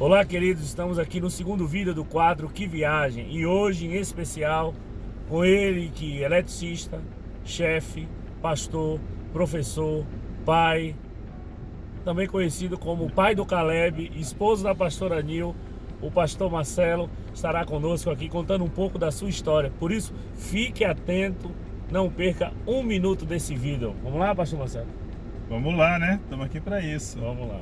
Olá, queridos, estamos aqui no segundo vídeo do quadro Que Viagem e hoje em especial com ele que é eletricista, chefe, pastor, professor, pai, também conhecido como pai do Caleb, esposo da pastora Nil, o pastor Marcelo estará conosco aqui contando um pouco da sua história. Por isso, fique atento, não perca um minuto desse vídeo. Vamos lá, pastor Marcelo? Vamos lá, né? Estamos aqui para isso. Vamos lá.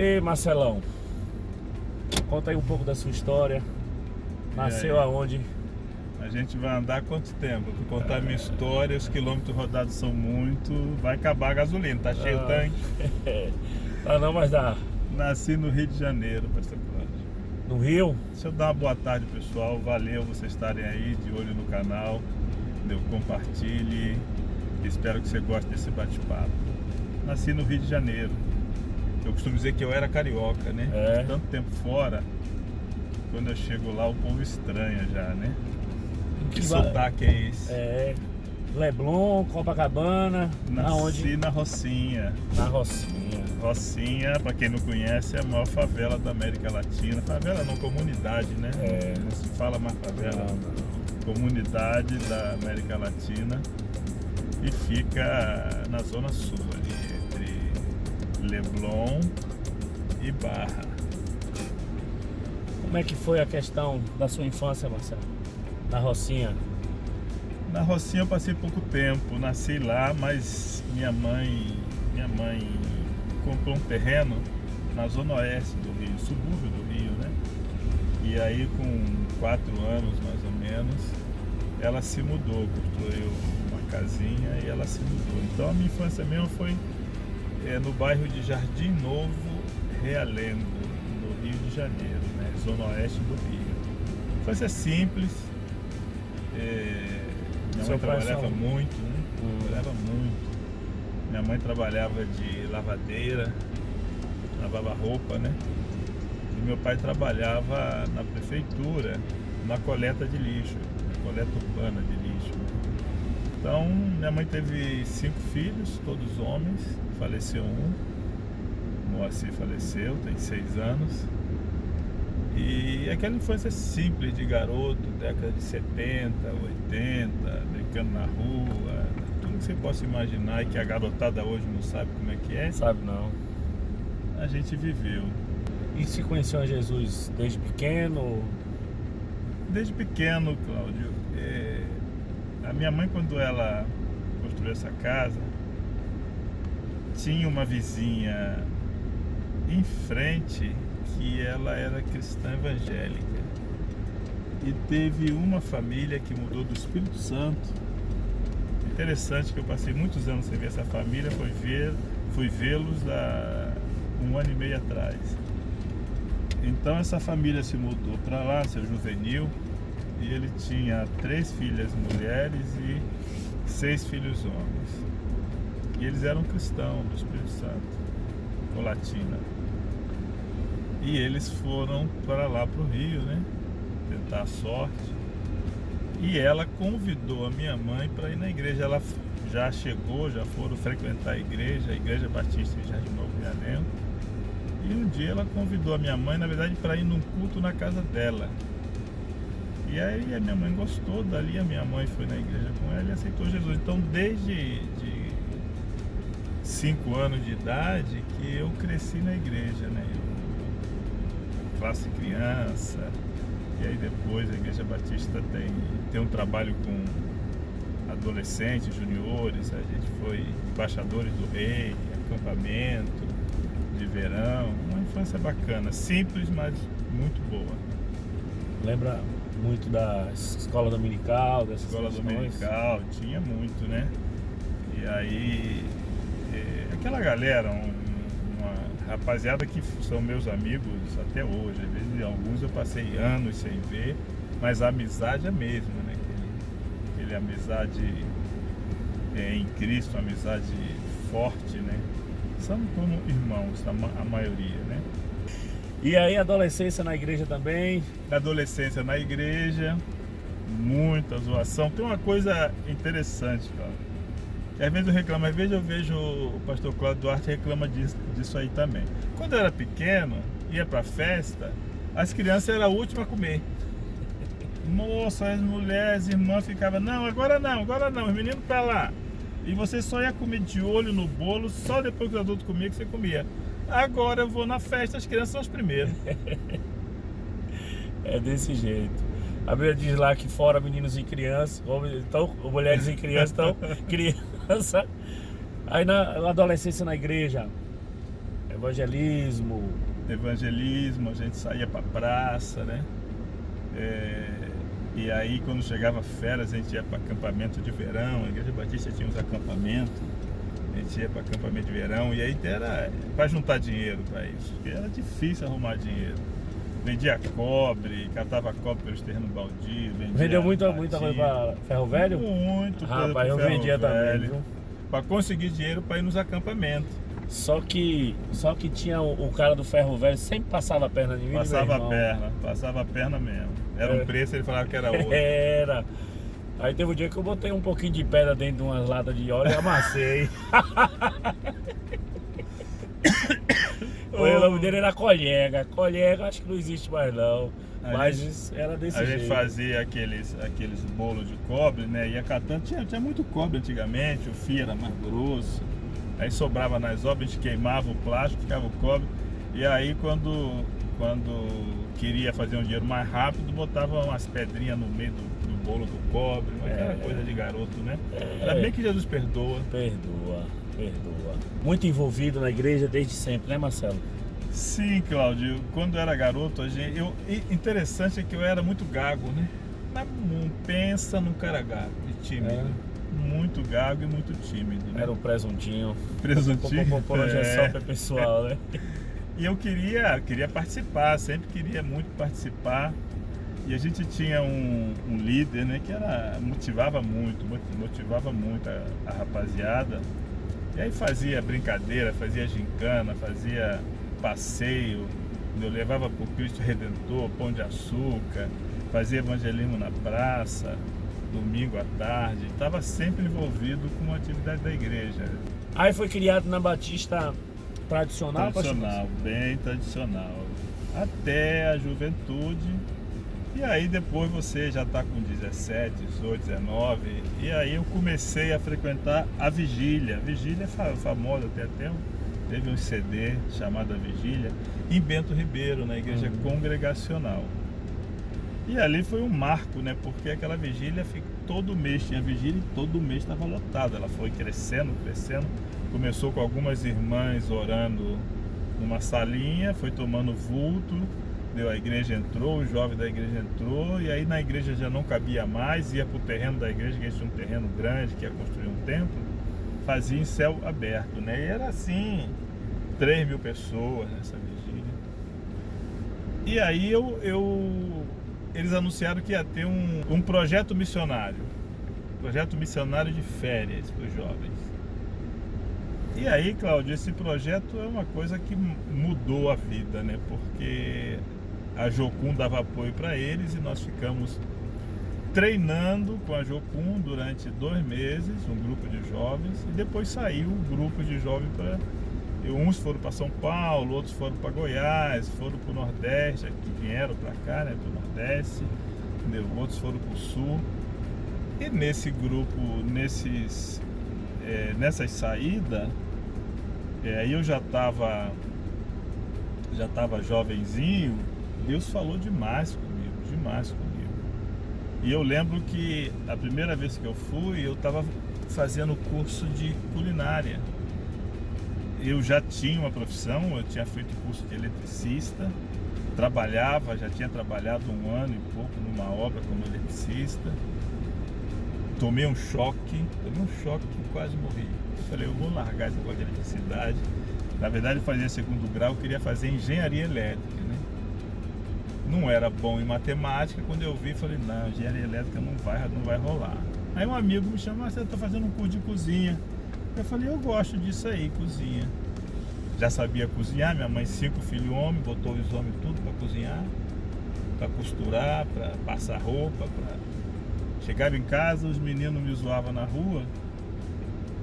Ei, Marcelão, conta aí um pouco da sua história. Nasceu aonde? A gente vai andar quanto tempo? Tu contar a minha história, os quilômetros rodados são muito, vai acabar a gasolina, tá cheio o tanque. Ah, não, mas dá. Nasci no Rio de Janeiro, pastor Cláudio. No Rio? Deixa eu dar uma boa tarde, pessoal. Valeu vocês estarem aí de olho no canal. Compartilhe. Espero que você goste desse bate-papo. Nasci no Rio de Janeiro. Eu costumo dizer que eu era carioca, né? Tanto tempo fora, quando eu chego lá o povo estranha já, né? Que sotaque é esse? Leblon, Copacabana, Nasci na Rocinha. Na Rocinha. Rocinha, pra quem não conhece, é a maior favela da América Latina. Favela não, comunidade, né? Não se fala mais favela. Comunidade da América Latina. E fica na zona sul ali, entre Leblon e Barra. Como é que foi a questão da sua infância, Marcelo? Na Rocinha? Na Rocinha eu passei pouco tempo, nasci lá, mas minha mãe comprou um terreno na zona oeste do Rio, subúrbio do Rio, né? E aí com 4 anos mais ou menos, ela se mudou, construiu uma casinha e ela se mudou. Então a minha infância mesmo foi no bairro de Jardim Novo, Realengo, no Rio de Janeiro, né? Zona oeste do Rio. Infância simples. Minha mãe trabalhava muito, né? Trabalhava muito. Minha mãe trabalhava de lavadeira, lavava roupa, né? E meu pai trabalhava na prefeitura, na coleta de lixo, na coleta urbana de lixo. Então, minha mãe teve 5 filhos, todos homens, faleceu um. Moacir faleceu, tem 6 anos. E aquela infância simples de garoto, década de 70, 80, brincando na rua, tudo que você possa imaginar e que a garotada hoje não sabe como é que é. Sabe não. A gente viveu. E se conheceu a Jesus desde pequeno? Desde pequeno, Cláudio. A minha mãe, quando ela construiu essa casa, tinha uma vizinha em frente que ela era cristã evangélica e teve uma família que mudou do Espírito Santo. Interessante que eu passei muitos anos sem ver essa família, fui vê-los há 1 ano e meio atrás. Então essa família se mudou para lá, seu Juvenil, e ele tinha 3 filhas mulheres e 6 filhos homens. E eles eram cristãos do Espírito Santo, colatina. E eles foram para lá para o Rio, né? Tentar a sorte. E ela convidou a minha mãe para ir na igreja. Ela já chegou, já foram frequentar a Igreja Batista em Jardim Novo Realengo. E um dia ela convidou a minha mãe, na verdade, para ir num culto na casa dela. E aí a minha mãe gostou, dali a minha mãe foi na igreja com ela e aceitou Jesus. Então desde 5 anos de idade que eu cresci na igreja, né? Classe criança, e aí depois a Igreja Batista tem um trabalho com adolescentes, juniores, a gente foi embaixadores do rei, acampamento de verão, uma infância bacana, simples, mas muito boa. Lembra muito da escola dominical, dessas escola questões? Dominical, tinha muito, né? E aí, aquela galera, uma rapaziada que são meus amigos até hoje, às vezes alguns eu passei anos sem ver, mas a amizade é a mesma, né? Aquele amizade em Cristo, amizade forte, né? Somos como irmãos, a maioria, né? E aí, adolescência na igreja também? Na adolescência na igreja, muita zoação. Tem uma coisa interessante, cara. Às vezes eu reclamo, às vezes eu vejo o pastor Cláudio Duarte reclama disso aí também. Quando eu era pequeno, ia pra festa, as crianças eram a última a comer. Moça, as mulheres, as irmãs ficavam, não, agora não, os meninos pra lá. E você só ia comer de olho no bolo, só depois que os adultos comiam que você comia. Agora eu vou na festa, as crianças são as primeiras. É desse jeito. A Bíblia diz lá que fora meninos e crianças, então, mulheres e crianças, então, criança. Aí na adolescência na igreja, evangelismo, a gente saía pra praça, né? E aí quando chegava férias a gente ia para acampamento de verão, a Igreja Batista tinha uns acampamentos, a gente ia para acampamento de verão e aí era para juntar dinheiro para isso, porque era difícil arrumar dinheiro. Vendia cobre, catava cobre pelos terrenos baldios, vendeu muita coisa para ferro velho? Muito coisa. Rapaz, eu vendia também, viu? Para conseguir dinheiro para ir nos acampamentos. Só que tinha o cara do ferro velho, sempre passava a perna de mim. Passava a perna mesmo. Era um preço, ele falava que era outro. Era. Aí teve um dia que eu botei um pouquinho de pedra dentro de umas latas de óleo e amassei. O nome dele era Colhega. Colhega acho que não existe mais não. Mas era desse jeito. A gente fazia aqueles bolos de cobre, né? Ia catando, tinha muito cobre antigamente, o fio era mais grosso. Aí sobrava nas obras, a gente queimava o plástico, ficava o cobre. E aí quando queria fazer um dinheiro mais rápido, botava umas pedrinhas no meio do bolo do cobre, aquela coisa de garoto, né? Ainda bem que Jesus perdoa. Perdoa. Muito envolvido na igreja desde sempre, né, Marcelo? Sim, Cláudio. Quando eu era garoto, interessante é que eu era muito gago, né? Mas não pensa num cara gago e tímido. Muito gago e muito tímido, né? Era um presuntinho. Por hoje é só para pessoal, né? E eu queria participar, sempre queria muito participar. E a gente tinha um líder, né, que motivava muito a rapaziada. E aí fazia brincadeira, fazia gincana, fazia passeio. Eu levava pro Cristo Redentor, Pão de Açúcar, fazia evangelismo na praça, domingo à tarde. Estava sempre envolvido com a atividade da igreja. Aí foi criado na Batista tradicional? Tradicional, bem tradicional. Até a juventude. E aí depois você já está com 17, 18, 19. E aí eu comecei a frequentar a Vigília. A Vigília é famosa, teve um CD chamado A Vigília, em Bento Ribeiro, na igreja congregacional. E ali foi um marco, né? Porque aquela vigília, todo mês tinha vigília e todo mês estava lotada. Ela foi crescendo. Começou com algumas irmãs orando numa salinha, foi tomando vulto, a igreja entrou, o jovem da igreja entrou, e aí na igreja já não cabia mais, ia para o terreno da igreja, que tinha um terreno grande, que ia construir um templo, fazia em céu aberto, né? E era assim, 3.000 pessoas nessa vigília. E aí eles anunciaram que ia ter um projeto missionário de férias para os jovens. E aí, Cláudio, esse projeto é uma coisa que mudou a vida, né? Porque a Jocum dava apoio para eles e nós ficamos treinando com a Jocum durante 2 meses, um grupo de jovens, e depois saiu um grupo de jovens uns foram para São Paulo, outros foram para Goiás, foram para o Nordeste, aqui vieram para cá, né, para o Nordeste, entendeu? Outros foram para o Sul. E nesse grupo, nessas saídas, aí eu já estava jovenzinho. Deus falou demais comigo. E eu lembro que a primeira vez que eu fui, eu estava fazendo curso de culinária. Eu já tinha uma profissão, eu tinha feito curso de eletricista, já tinha trabalhado 1 ano e pouco numa obra como eletricista. Tomei um choque e quase morri. Falei, eu vou largar esse negócio de eletricidade. Na verdade, eu fazia 2º grau, eu queria fazer engenharia elétrica, né? Não era bom em matemática, quando eu vi, falei, não, engenharia elétrica não vai rolar. Aí um amigo me chamou, você está fazendo um curso de cozinha. Eu falei, eu gosto disso aí, cozinha. Já sabia cozinhar, minha mãe 5 filhos homens, botou os homens tudo para cozinhar, para costurar, para passar roupa, Chegava em casa, os meninos me zoavam na rua.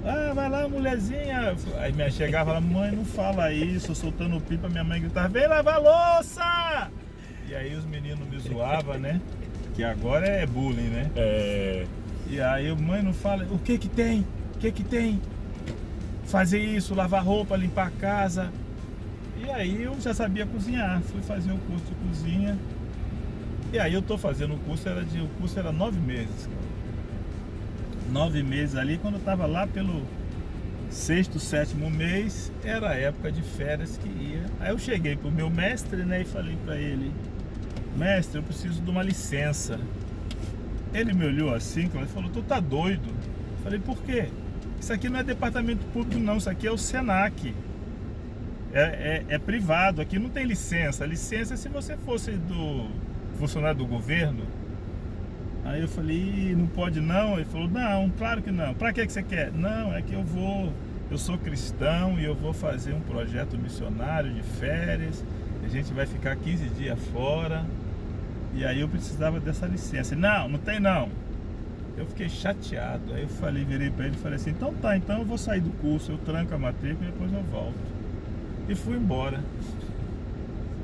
Ah, vai lá, mulherzinha. Aí minha chegava lá, mãe, não fala isso, soltando pipa, minha mãe gritava, vem lavar louça! E aí os meninos me zoavam, né? Que agora é bullying, né? E aí, mãe, não fala, o que que tem? O que que tem? Fazer isso, lavar roupa, limpar a casa. E aí eu já sabia cozinhar, fui fazer o curso de cozinha. E aí eu tô fazendo o curso, o curso era 9 meses, cara. 9 meses ali, quando eu tava lá pelo 6º, 7º mês, era a época de férias que ia. Aí eu cheguei pro meu mestre, né, e falei pra ele, mestre, eu preciso de uma licença. Ele me olhou assim, e falou, tu tá doido? Eu falei, por quê? Isso aqui não é departamento público não, isso aqui é o Senac. É privado, aqui não tem licença. A licença é se você fosse do funcionário do governo. Aí eu falei, não pode não? Ele falou, não, claro que não. Pra que você quer? Não, é que eu sou cristão e eu vou fazer um projeto missionário de férias. A gente vai ficar 15 dias fora. E aí eu precisava dessa licença. Não, não tem não. Eu fiquei chateado. Aí eu falei, virei pra ele e falei assim, então tá, então eu vou sair do curso, eu tranco a matrícula e depois eu volto. E fui embora.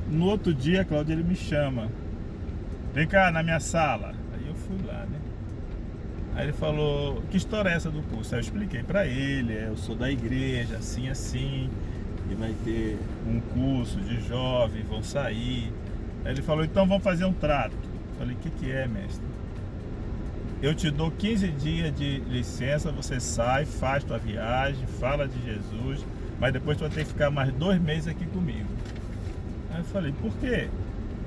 No outro dia, Cláudio, ele me chama. Vem cá na minha sala. Aí eu fui lá, né? Aí ele falou, que história é essa do curso? Aí eu expliquei pra ele, eu sou da igreja, assim, assim, e vai ter um curso de jovens, vão sair. Aí ele falou, então vamos fazer um trato. Eu falei, o que é, mestre? Eu te dou 15 dias de licença, você sai, faz tua viagem, fala de Jesus, mas depois tu vai ter que ficar mais 2 meses aqui comigo. Aí eu falei, por quê?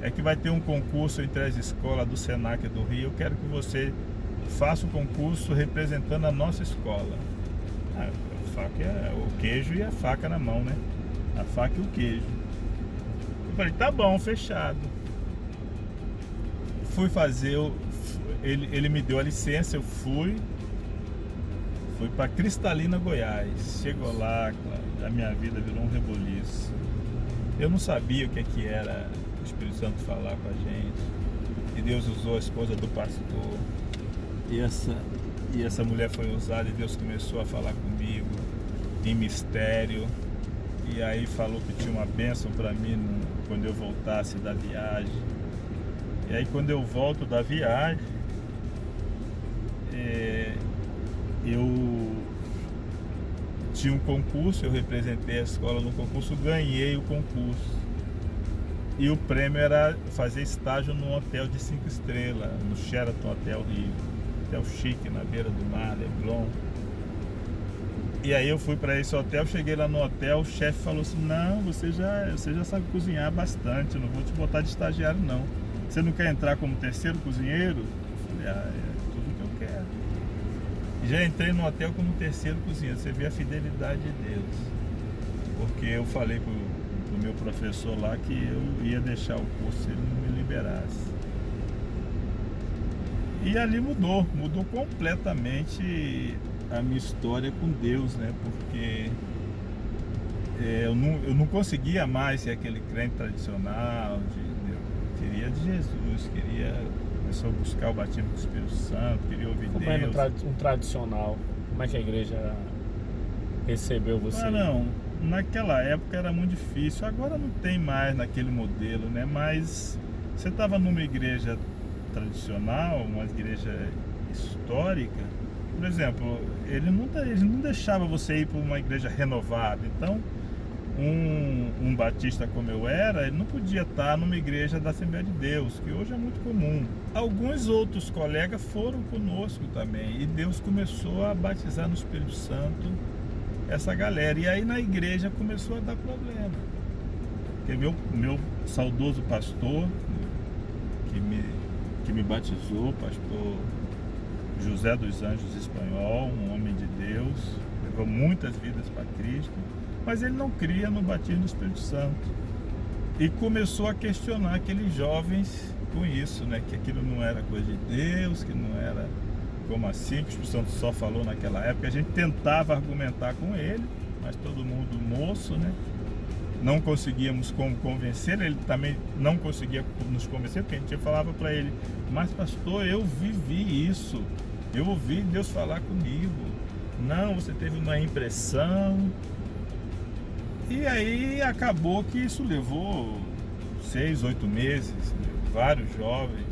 É que vai ter um concurso entre as escolas do Senac do Rio, eu quero que você faça o concurso representando a nossa escola. A faca o queijo e a faca na mão, né? A faca e o queijo. Eu falei, tá bom, fechado. Fui fazer, ele me deu a licença, eu fui para Cristalina, Goiás. Chegou lá, a minha vida virou um reboliço. Eu não sabia o que era o Espírito Santo falar com a gente. E Deus usou a esposa do pastor. E essa mulher foi usada e Deus começou a falar comigo em mistério. E aí falou que tinha uma bênção para mim quando eu voltasse da viagem. E aí quando eu volto da viagem, eu tinha um concurso, eu representei a escola no concurso, ganhei o concurso. E o prêmio era fazer estágio num hotel de 5 estrelas, no Sheraton Hotel Rio. Hotel chique, na beira do mar, Leblon. E aí eu fui para esse hotel, cheguei lá no hotel, o chefe falou assim, não, você já sabe cozinhar bastante, não vou te botar de estagiário não. Você não quer entrar como terceiro cozinheiro? Eu falei, é tudo que eu quero. E já entrei no hotel como terceiro cozinheiro, você vê a fidelidade de Deus. Porque eu falei pro meu professor lá que eu ia deixar o curso se ele não me liberasse. E ali mudou completamente a minha história com Deus, né? Porque eu não conseguia mais ser aquele crente tradicional, eu queria de Jesus, começou a buscar o batismo do Espírito Santo, queria ouvir Deus. Deus. Como é um tradicional? Como é que a igreja recebeu você? Não, naquela época era muito difícil, agora não tem mais naquele modelo, né? Mas você estava numa igreja tradicional, uma igreja histórica, por exemplo, ele não deixava você ir para uma igreja renovada. Então, um batista como eu era, ele não podia estar numa igreja da Assembleia de Deus, que hoje é muito comum. Alguns outros colegas foram conosco também, e Deus começou a batizar no Espírito Santo essa galera. E aí na igreja começou a dar problema. Porque meu saudoso pastor, que me batizou, pastor José dos Anjos Espanhol, um homem de Deus, levou muitas vidas para Cristo, mas ele não cria no batismo do Espírito Santo. E começou a questionar aqueles jovens com isso, né? Que aquilo não era coisa de Deus, que não era como assim, que o Espírito Santo só falou naquela época. A gente tentava argumentar com ele, mas todo mundo moço, né? Não conseguíamos convencer, ele também não conseguia nos convencer, porque a gente falava para ele, mas pastor, eu vivi isso, eu ouvi Deus falar comigo. Não, você teve uma impressão. E aí acabou que isso levou 6, 8 meses, vários jovens,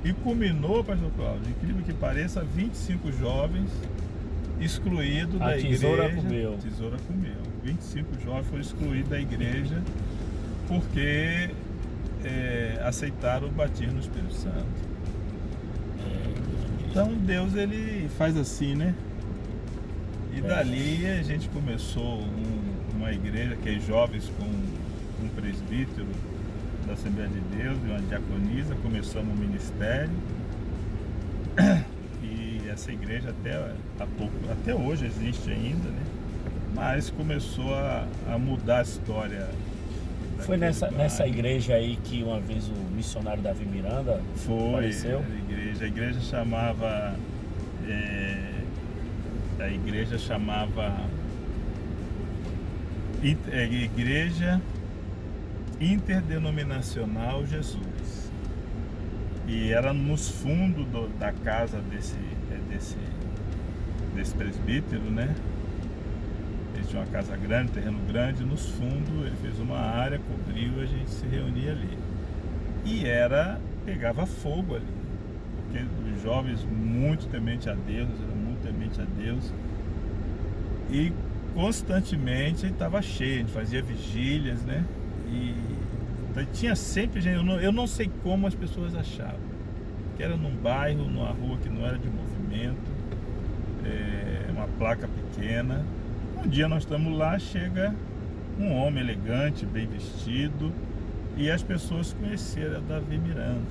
e culminou, pastor Cláudio, incrível que pareça, 25 jovens excluídos da igreja. Tesoura comeu. Tesoura comeu. 25 jovens foram excluídos da igreja porque aceitaram o batismo no Espírito Santo. Então Deus, ele faz assim, né? E dali a gente começou uma igreja que é jovens com um presbítero da Assembleia de Deus e uma diaconisa, começamos um ministério. E essa igreja até hoje existe ainda, né? Mas começou a mudar a história. Foi nessa igreja aí que uma vez o missionário Davi Miranda apareceu? A igreja chamava Igreja Interdenominacional Jesus. E era nos fundos da casa desse presbítero, né? Ele tinha uma casa grande, terreno grande, nos fundos ele fez uma área, cobriu e a gente se reunia ali. E pegava fogo ali, porque os jovens muito tementes a Deus, eram muito tementes a Deus, e constantemente estava cheio, a gente fazia vigílias, né? E tinha sempre gente, eu não sei como as pessoas achavam, que era num bairro, numa rua que não era de movimento, uma placa pequena. Um dia nós estamos lá, chega um homem elegante, bem vestido, e as pessoas conheceram a Davi Miranda.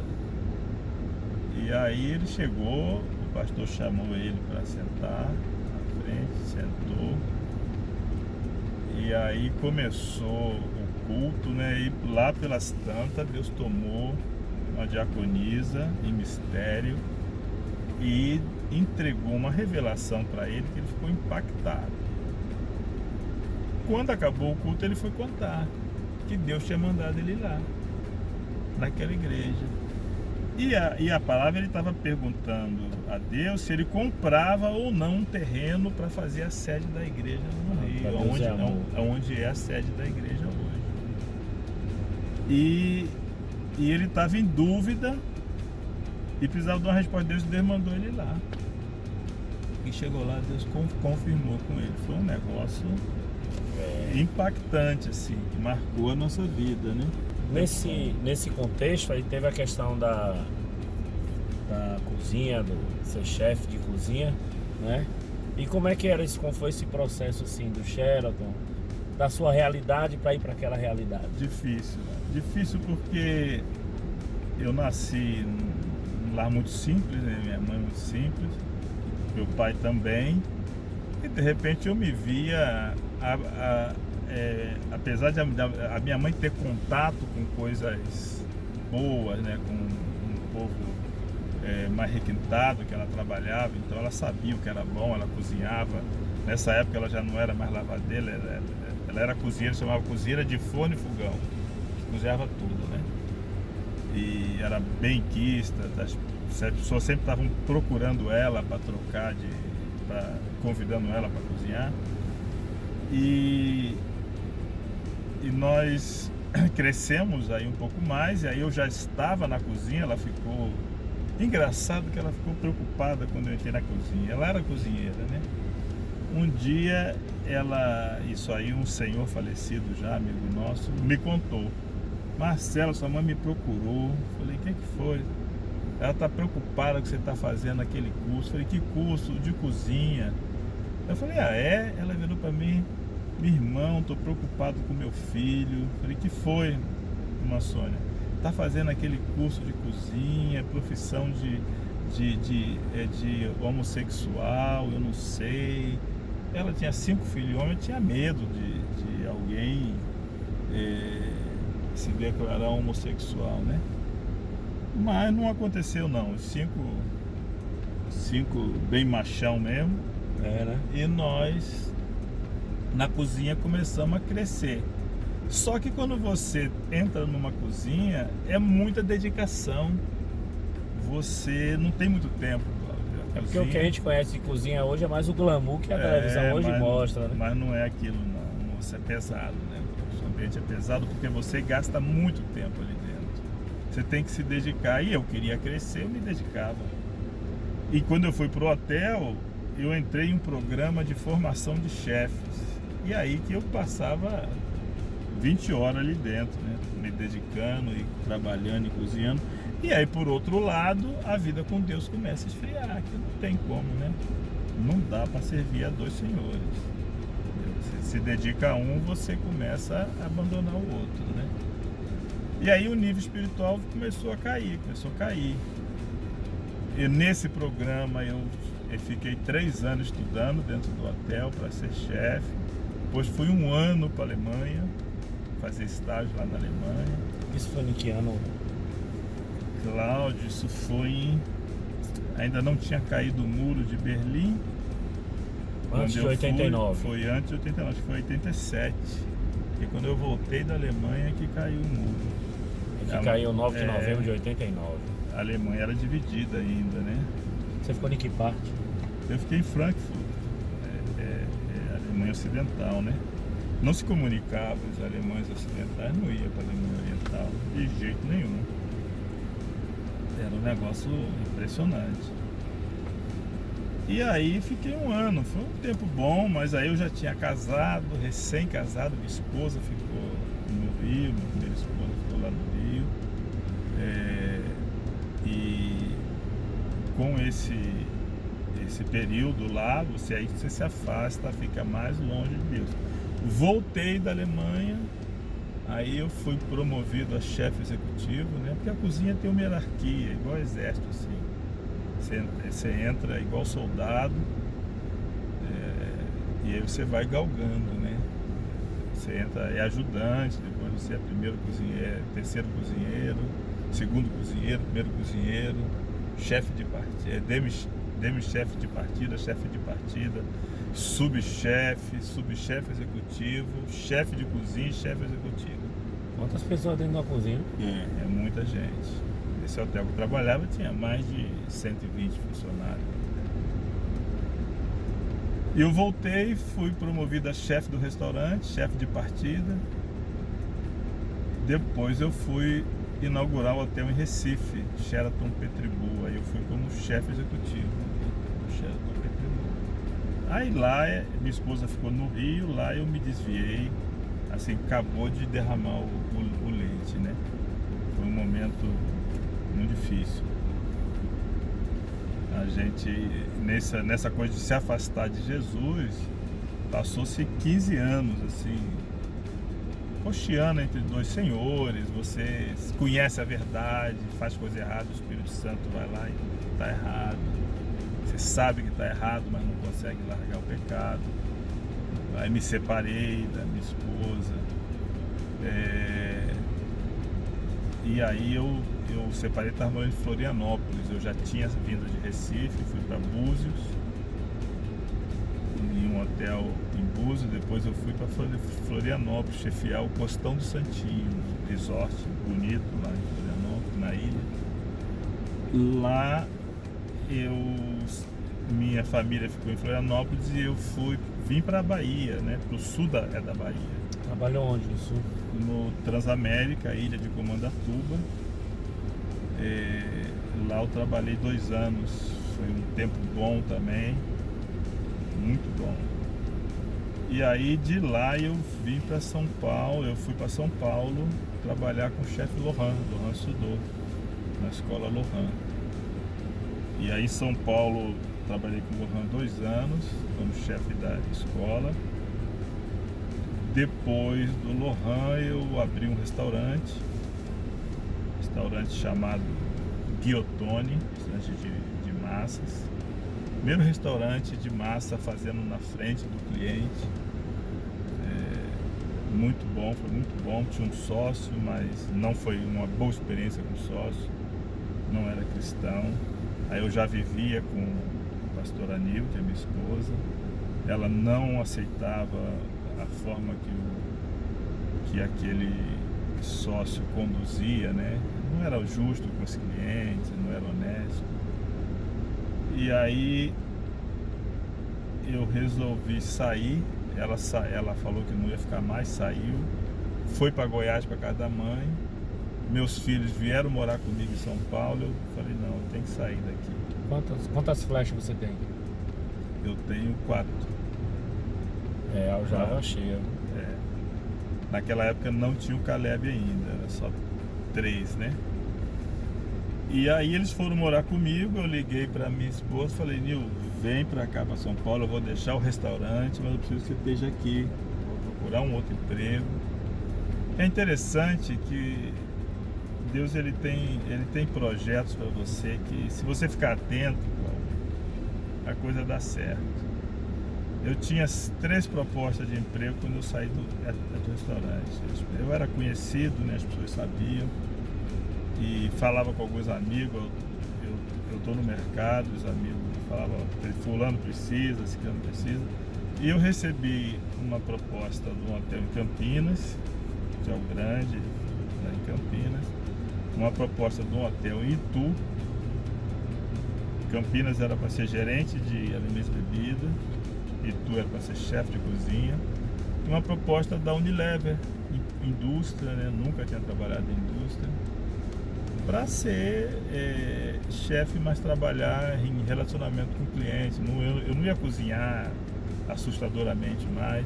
E aí ele chegou, o pastor chamou ele para sentar na frente, sentou, e aí começou o culto, né? E lá pelas tantas Deus tomou uma diaconisa em mistério e entregou uma revelação para ele que ele ficou impactado. Quando acabou o culto, ele foi contar que Deus tinha mandado ele ir lá, naquela igreja. E a palavra, ele estava perguntando a Deus se ele comprava ou não um terreno para fazer a sede da igreja no Rio, onde é a sede da igreja hoje. E ele estava em dúvida e precisava de uma resposta de Deus, e Deus mandou ele lá. E chegou lá, Deus confirmou com ele. Foi um negócio impactante, assim, que marcou a nossa vida, né? Nesse contexto aí teve a questão da cozinha, do ser chefe de cozinha, né? E como é que como foi esse processo assim do Sheraton, da sua realidade para ir para aquela realidade? Difícil, né? Difícil porque eu nasci num lar muito simples, né? Minha mãe muito simples, meu pai também, e de repente eu me via apesar de a minha mãe ter contato com coisas boas, né, com um povo mais requintado que ela trabalhava, então ela sabia o que era bom, ela cozinhava. Nessa época ela já não era mais lavadeira, ela era cozinheira, chamava cozinheira de forno e fogão, cozinhava tudo, né? E era benquista, as pessoas sempre estavam procurando ela para trocar, convidando ela para cozinhar. E nós crescemos aí um pouco mais, e aí eu já estava na cozinha. Ela ficou... Engraçado que ela ficou preocupada quando eu entrei na cozinha. Ela era cozinheira, né? Um dia isso aí, um senhor falecido já, amigo nosso, me contou: Marcelo, sua mãe me procurou. Falei: o que foi? Ela está preocupada que você está fazendo aquele curso. Falei: que curso? De cozinha. Eu falei: ah, é? Ela virou para mim: meu irmão, estou preocupado com meu filho. Falei: que foi, irmã Sônia? Está fazendo aquele curso de cozinha, profissão de homossexual, eu não sei. Ela tinha 5 filhos homens, eu tinha medo de alguém se declarar homossexual, né? Mas não aconteceu não. Os 5 bem machão mesmo. Né? E nós, na cozinha, começamos a crescer. Só que quando você entra numa cozinha, é muita dedicação. Você não tem muito tempo. É porque o que a gente conhece de cozinha hoje é mais o glamour que a televisão hoje mostra, né? Mas não é aquilo, não. Isso é pesado, né? O ambiente é pesado porque você gasta muito tempo ali dentro. Você tem que se dedicar. E eu queria crescer, eu me dedicava. E quando eu fui pro hotel, eu entrei em um programa de formação de chefes. E aí que eu passava 20 horas ali dentro, né? Me dedicando e trabalhando e cozinhando. E aí, por outro lado, a vida com Deus começa a esfriar, que não tem como, né? Não dá para servir a 2 senhores. Você se dedica a um, você começa a abandonar o outro, né? E aí o nível espiritual começou a cair. E nesse programa eu fiquei 3 anos estudando dentro do hotel para ser chefe. Depois fui 1 ano para a Alemanha, fazer estágio lá na Alemanha. Isso foi em que ano? Cláudio, isso foi... Ainda não tinha caído o muro de Berlim. Antes de 89. Foi antes de 89, acho que foi 87. E quando eu voltei da Alemanha que caiu o muro. Que caiu 9 de novembro de 89. A Alemanha era dividida ainda, né? Você ficou em que parte? Eu fiquei em Frankfurt, Alemanha Ocidental, né? Não se comunicava, os alemães ocidentais não iam para a Alemanha Oriental, de jeito nenhum. Era um negócio impressionante. E aí fiquei 1 ano, foi um tempo bom, mas aí eu já tinha casado, recém-casado, minha esposa ficou no Rio, minha primeira esposa ficou lá no Rio. E com esse período lá, você se afasta, fica mais longe de Deus. Voltei da Alemanha, aí eu fui promovido a chefe executivo, né? Porque a cozinha tem uma hierarquia, igual ao exército, assim. Você entra igual soldado, e aí você vai galgando, né? Você entra, é ajudante, depois você é primeiro cozinheiro, terceiro cozinheiro, segundo cozinheiro, primeiro cozinheiro, chefe de partida, demi-chefe de partida, chefe de partida, subchefe executivo, chefe de cozinha e chefe executivo. Quantas pessoas dentro da cozinha? É muita gente. Esse hotel que eu trabalhava tinha mais de 120 funcionários. E eu voltei, fui promovido a chefe do restaurante, chefe de partida. Depois eu fui inaugurar o hotel em Recife, Sheraton Petribu. Aí eu fui como chefe executivo, Sheraton Petribu. Aí lá, minha esposa ficou no Rio, lá eu me desviei, assim, acabou de derramar o leite, né? Foi um momento muito difícil. A gente, nessa coisa de se afastar de Jesus, passou-se 15 anos, assim, cocheando entre 2 senhores. Você conhece a verdade, faz coisa errada, o Espírito Santo vai lá e está errado. Você sabe que está errado, mas não consegue largar o pecado. Aí me separei da minha esposa. E aí eu separei, estava morando em Florianópolis. Eu já tinha vindo de Recife, fui para Búzios, em um hotel em Búzios. Depois eu fui para Florianópolis, chefiar o Costão do Santinho, um resort bonito lá em Florianópolis, na ilha. Lá minha família ficou em Florianópolis e eu vim para a Bahia, né? Para o sul da Bahia. Trabalhou onde no sul? No Transamérica, ilha de Comandatuba. Lá eu trabalhei 2 anos, foi um tempo bom também, muito bom. E aí de lá eu vim para São Paulo, eu fui para São Paulo trabalhar com o chefe Lohan estudou na escola Lohan. E aí em São Paulo trabalhei com o Lohan 2 anos como chefe da escola. Depois do Lohan eu abri um restaurante chamado Ghiotoni, restaurante de massas. Primeiro restaurante de massa fazendo na frente do cliente. Muito bom, foi muito bom. Tinha um sócio, mas não foi uma boa experiência com o sócio. Não era cristão. Aí eu já vivia com a pastora Nil, que é minha esposa. Ela não aceitava a forma que aquele sócio conduzia, né? Não era justo com os clientes, não era honesto. E aí eu resolvi sair. Ela falou que não ia ficar mais, saiu. Foi para Goiás, para casa da mãe. Meus filhos vieram morar comigo em São Paulo. Eu falei, não, eu tenho que sair daqui. Quantas flechas você tem? Eu tenho 4. É, a Java cheia. É. Naquela época não tinha o Caleb ainda, era só 3, né? E aí eles foram morar comigo, eu liguei para minha esposa, falei, Nil, vem para cá, para São Paulo, eu vou deixar o restaurante, mas eu preciso que você esteja aqui, vou procurar um outro emprego. É interessante que Deus ele tem projetos para você que, se você ficar atento, a coisa dá certo. Eu tinha 3 propostas de emprego quando eu saí do restaurante. Eu era conhecido, né? As pessoas sabiam. E falava com alguns amigos, eu estou no mercado, os amigos falavam, fulano precisa, ciclano precisa. E eu recebi uma proposta de um hotel em Campinas, que é o grande, lá em Campinas. Uma proposta de um hotel em Itu. Campinas era para ser gerente de alimentos e bebida. Itu era para ser chefe de cozinha. E uma proposta da Unilever, indústria, né? Nunca tinha trabalhado em indústria. Para ser chefe, mas trabalhar em relacionamento com o cliente. Eu não ia cozinhar assustadoramente mais.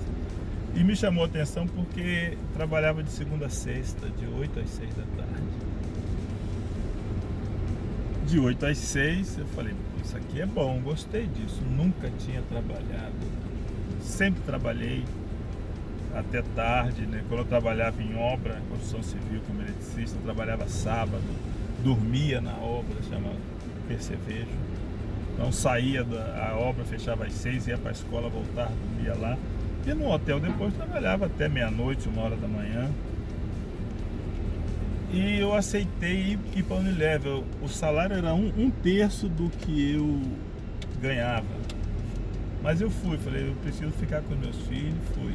E me chamou a atenção porque trabalhava de segunda a sexta, de 8 às 6 da tarde. De 8 às 6, eu falei, isso aqui é bom, gostei disso. Nunca tinha trabalhado. Sempre trabalhei até tarde, né? Quando eu trabalhava em obra, construção civil como eletricista, eu trabalhava sábado, dormia na obra, chama percevejo. Então saía a obra, fechava às 6, ia para a escola, voltava, dormia lá. E no hotel depois trabalhava até meia-noite, 1 hora da manhã. E eu aceitei ir para a Unilever. O salário era um terço do que eu ganhava. Mas eu fui, falei, eu preciso ficar com meus filhos, fui.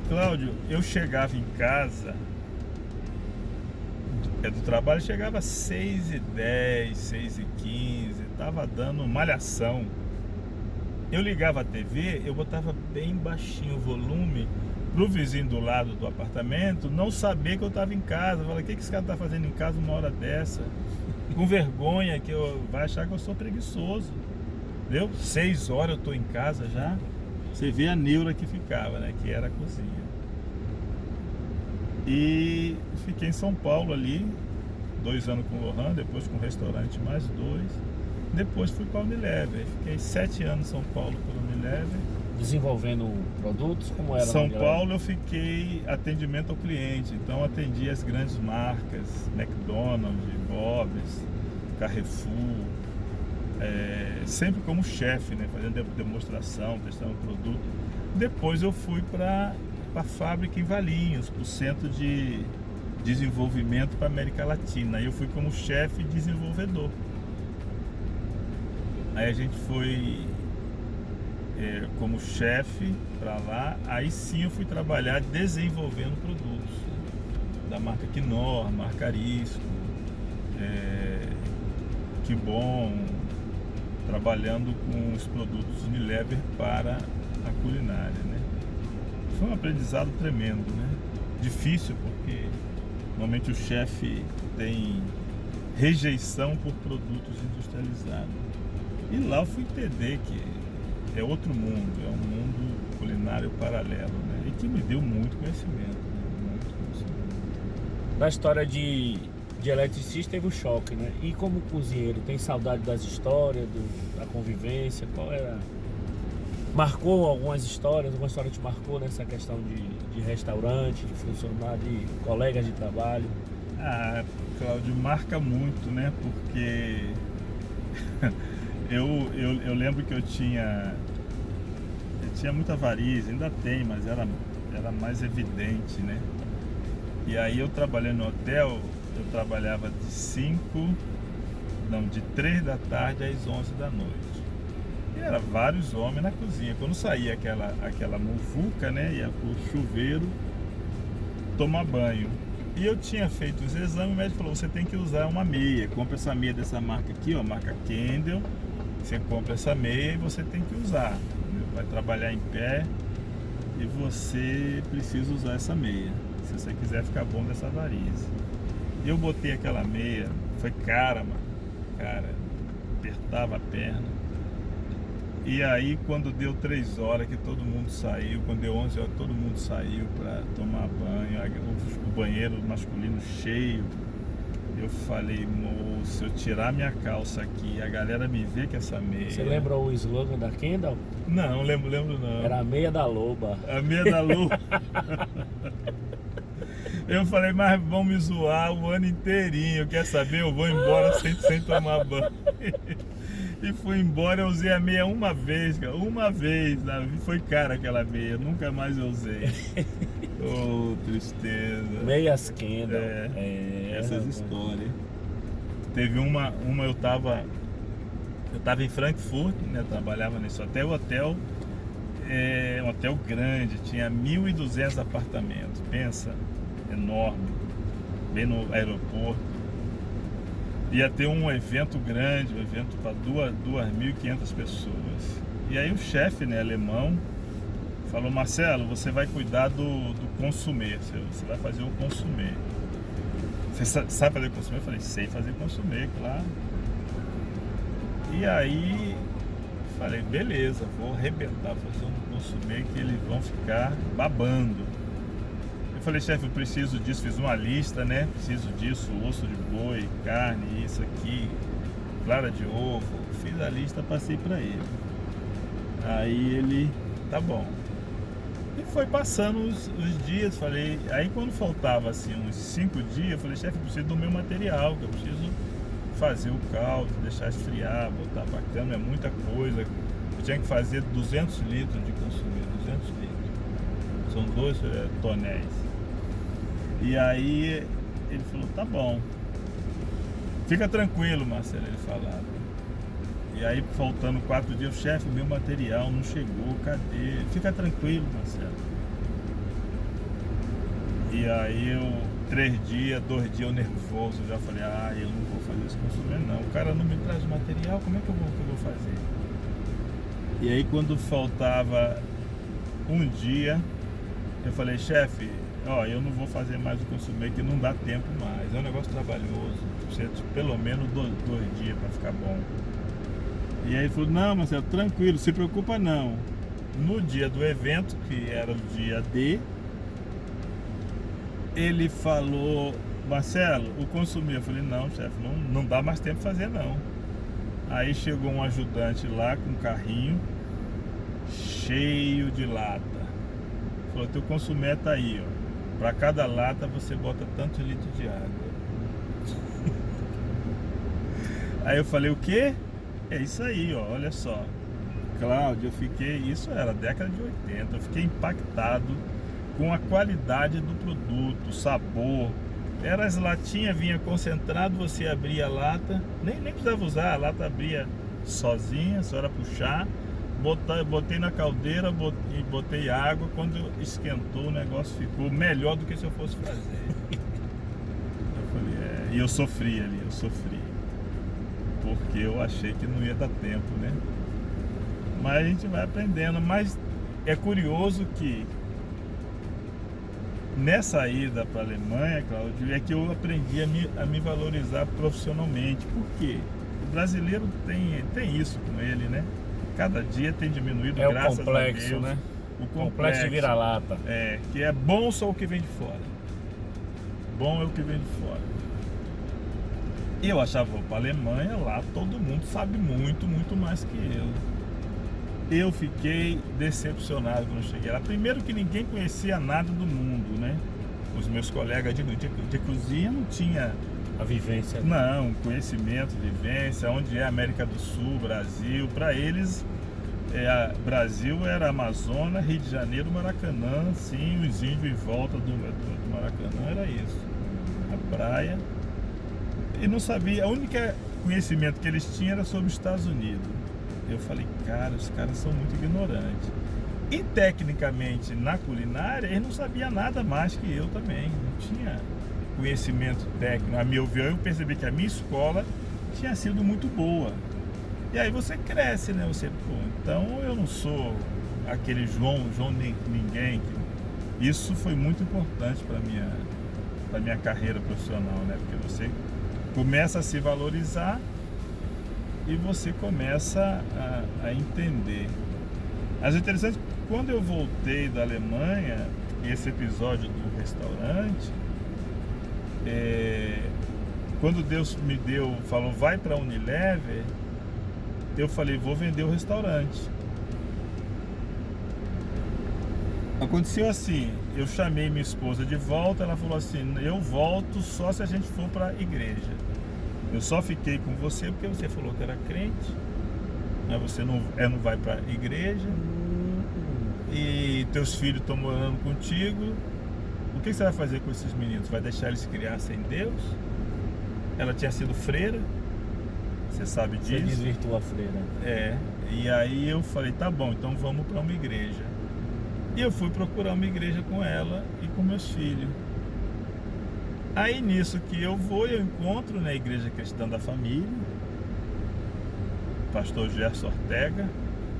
Cláudio, eu chegava em casa do trabalho, chegava às 6h10, 6h15, tava dando malhação. Eu ligava a TV, eu botava bem baixinho o volume pro vizinho do lado do apartamento não saber que eu tava em casa. Falei, o que esse cara tá fazendo em casa 1 hora dessa? Com vergonha, que vai achar que eu sou preguiçoso. Entendeu? 6 horas eu tô em casa já. Você vê a neura que ficava, né? Que era a cozinha. E fiquei em São Paulo ali, 2 anos com o Lohan, depois com o restaurante mais 2. Depois fui para a Unilever. Fiquei 7 anos em São Paulo pela Unilever. Desenvolvendo produtos, como era? São Paulo eu fiquei atendimento ao cliente. Então atendi as grandes marcas, McDonald's, Bob's, Carrefour. Sempre como chefe, né? Fazendo demonstração, testando produto. Depois eu fui para a fábrica em Valinhos, para o Centro de Desenvolvimento para a América Latina. Aí eu fui como chefe desenvolvedor. Aí a gente foi como chefe para lá. Aí sim eu fui trabalhar desenvolvendo produtos da marca Knorr, marca Arisco, Que Bom, trabalhando com os produtos Unilever para a culinária, né? Foi um aprendizado tremendo, né? Difícil porque normalmente o chefe tem rejeição por produtos industrializados. E lá eu fui entender que é outro mundo, é um mundo culinário paralelo, né? E que me deu muito conhecimento, né? Muito conhecimento. Na história de eletricista teve o choque, né? E como cozinheiro, tem saudade das histórias, da convivência? Qual era? Marcou algumas histórias? Alguma história te marcou nessa questão de restaurante, de funcionário, de colegas de trabalho? Ah, Cláudio, marca muito, né? Porque eu lembro que eu tinha muita variz, ainda tem, mas era mais evidente, né? E aí eu trabalhei no hotel, eu trabalhava de 5 Não, de 3 da tarde às 11 da noite. E era vários homens na cozinha. Quando saía aquela muvuca, né, ia pro chuveiro tomar banho. E eu tinha feito os exames, o médico falou, você tem que usar uma meia. Compra essa meia dessa marca aqui, ó, marca Kendall. Você compra essa meia e você tem que usar. Vai trabalhar em pé e você precisa usar essa meia, se você quiser ficar bom dessa varize. Eu botei aquela meia, foi cara, mano. Cara, apertava a perna. E aí quando deu 3 horas que todo mundo saiu, quando deu 11 horas todo mundo saiu para tomar banho, o banheiro masculino cheio, eu falei, moço, se eu tirar minha calça aqui, a galera me vê que essa meia... Você lembra o slogan da Kendall? Não, lembro não. Era a meia da loba. A meia da loba. Eu falei, mas vão me zoar o ano inteirinho, quer saber? Eu vou embora sem tomar banho. E fui embora, eu usei a meia uma vez, cara. Uma vez, foi cara aquela meia, nunca mais eu usei. Oh, tristeza. Meias Kendall. Essas histórias. Teve uma eu tava em Frankfurt, né? Trabalhava nesse hotel. O hotel é um hotel grande, tinha 1.200 apartamentos. Pensa, enorme, bem no aeroporto. Ia ter um evento grande, um evento para 2.500 pessoas. E aí o chefe, né, alemão, falou, Marcelo, você vai cuidar do consumê, você vai fazer o consumê. Você sabe fazer consumê? Eu falei, sei fazer consumê, claro. E aí falei, beleza, vou arrebentar, fazer um consumê que eles vão ficar babando. Eu falei, chefe, eu preciso disso, fiz uma lista, né? Preciso disso, osso de boi, carne, isso aqui, clara de ovo. Fiz a lista, passei para ele. Aí ele, tá bom. E foi passando os dias, falei, aí quando faltava assim uns 5 dias, eu falei, chefe, eu preciso do meu material, que eu preciso fazer o caldo, deixar esfriar, botar pra cama, é muita coisa. Eu tinha que fazer 200 litros de consumir, 200 litros. São 2 tonéis. E aí ele falou, tá bom. Fica tranquilo, Marcelo, ele falava. E aí, faltando 4 dias, chefe, meu material não chegou, cadê? Fica tranquilo, Marcelo. E aí eu, 3 dias, 2 dias eu nervoso, já falei, eu não vou fazer esse consumir não. O cara não me traz o material, como é que eu vou fazer? E aí quando faltava um dia, eu falei, chefe, eu não vou fazer mais o consumir, que não dá tempo mais. É um negócio trabalhoso, precisa de pelo menos 2 dias para ficar bom. E aí ele falou, não, Marcelo, tranquilo, se preocupa não. No dia do evento, que era o dia D, ele falou, Marcelo, o consumir. Eu falei, não, chefe, não dá mais tempo para fazer não. Aí chegou um ajudante lá com um carrinho cheio de lata. Falou, teu consumir tá aí, ó. Para cada lata você bota tantos litros de água. Aí eu falei, o quê? É isso aí, ó, olha só. Cláudio, isso era década de 80, eu fiquei impactado com a qualidade do produto, o sabor. Era as latinhas, vinha concentrado, você abria a lata, nem precisava usar, a lata abria sozinha, só era puxar. Botei na caldeira e botei água. Quando esquentou, o negócio ficou melhor do que se eu fosse fazer. Eu falei, e eu sofri ali, porque eu achei que não ia dar tempo, né? Mas a gente vai aprendendo. Mas é curioso que nessa ida para a Alemanha, Cláudio, é que eu aprendi a me valorizar profissionalmente. Por quê? O brasileiro tem isso com ele, né? Cada dia tem diminuído, graças a Deus. É o complexo, né? O complexo de vira-lata. Que é bom só o que vem de fora. Bom é o que vem de fora. E eu achava, vou para a Alemanha, lá todo mundo sabe muito, muito mais que eu. Eu fiquei decepcionado quando cheguei lá. Primeiro que ninguém conhecia nada do mundo, né? Os meus colegas de cozinha não tinha a vivência. Não, conhecimento, vivência, onde é América do Sul, Brasil. Para eles, Brasil era Amazonas, Rio de Janeiro, Maracanã, sim, os índios em volta do Maracanã, era isso. A praia. E não sabia, a única conhecimento que eles tinham era sobre os Estados Unidos. Eu falei, cara, os caras são muito ignorantes. E tecnicamente, na culinária, eles não sabiam nada mais que eu também. Não tinha conhecimento técnico. A meu ver, eu percebi que a minha escola tinha sido muito boa. E aí você cresce, né? Você, pô, então eu não sou aquele João ninguém. Isso foi muito importante para minha carreira profissional, né? Porque você começa a se valorizar e você começa a entender. Mas é interessante, quando eu voltei da Alemanha, esse episódio do restaurante, quando Deus me falou, vai para a Unilever, eu falei, vou vender o restaurante. Aconteceu assim, eu chamei minha esposa de volta, ela falou assim, eu volto só se a gente for para a igreja. Eu só fiquei com você porque você falou que era crente, mas você não vai para a igreja, e teus filhos estão morando contigo. O que você vai fazer com esses meninos? Vai deixar eles criar sem Deus? Ela tinha sido freira, você sabe disso. Você desvirtuou a freira. E aí eu falei, tá bom, então vamos para uma igreja. E eu fui procurar uma igreja com ela e com meus filhos. Aí nisso que eu encontro na Igreja Cristã da Família, pastor Gerson Ortega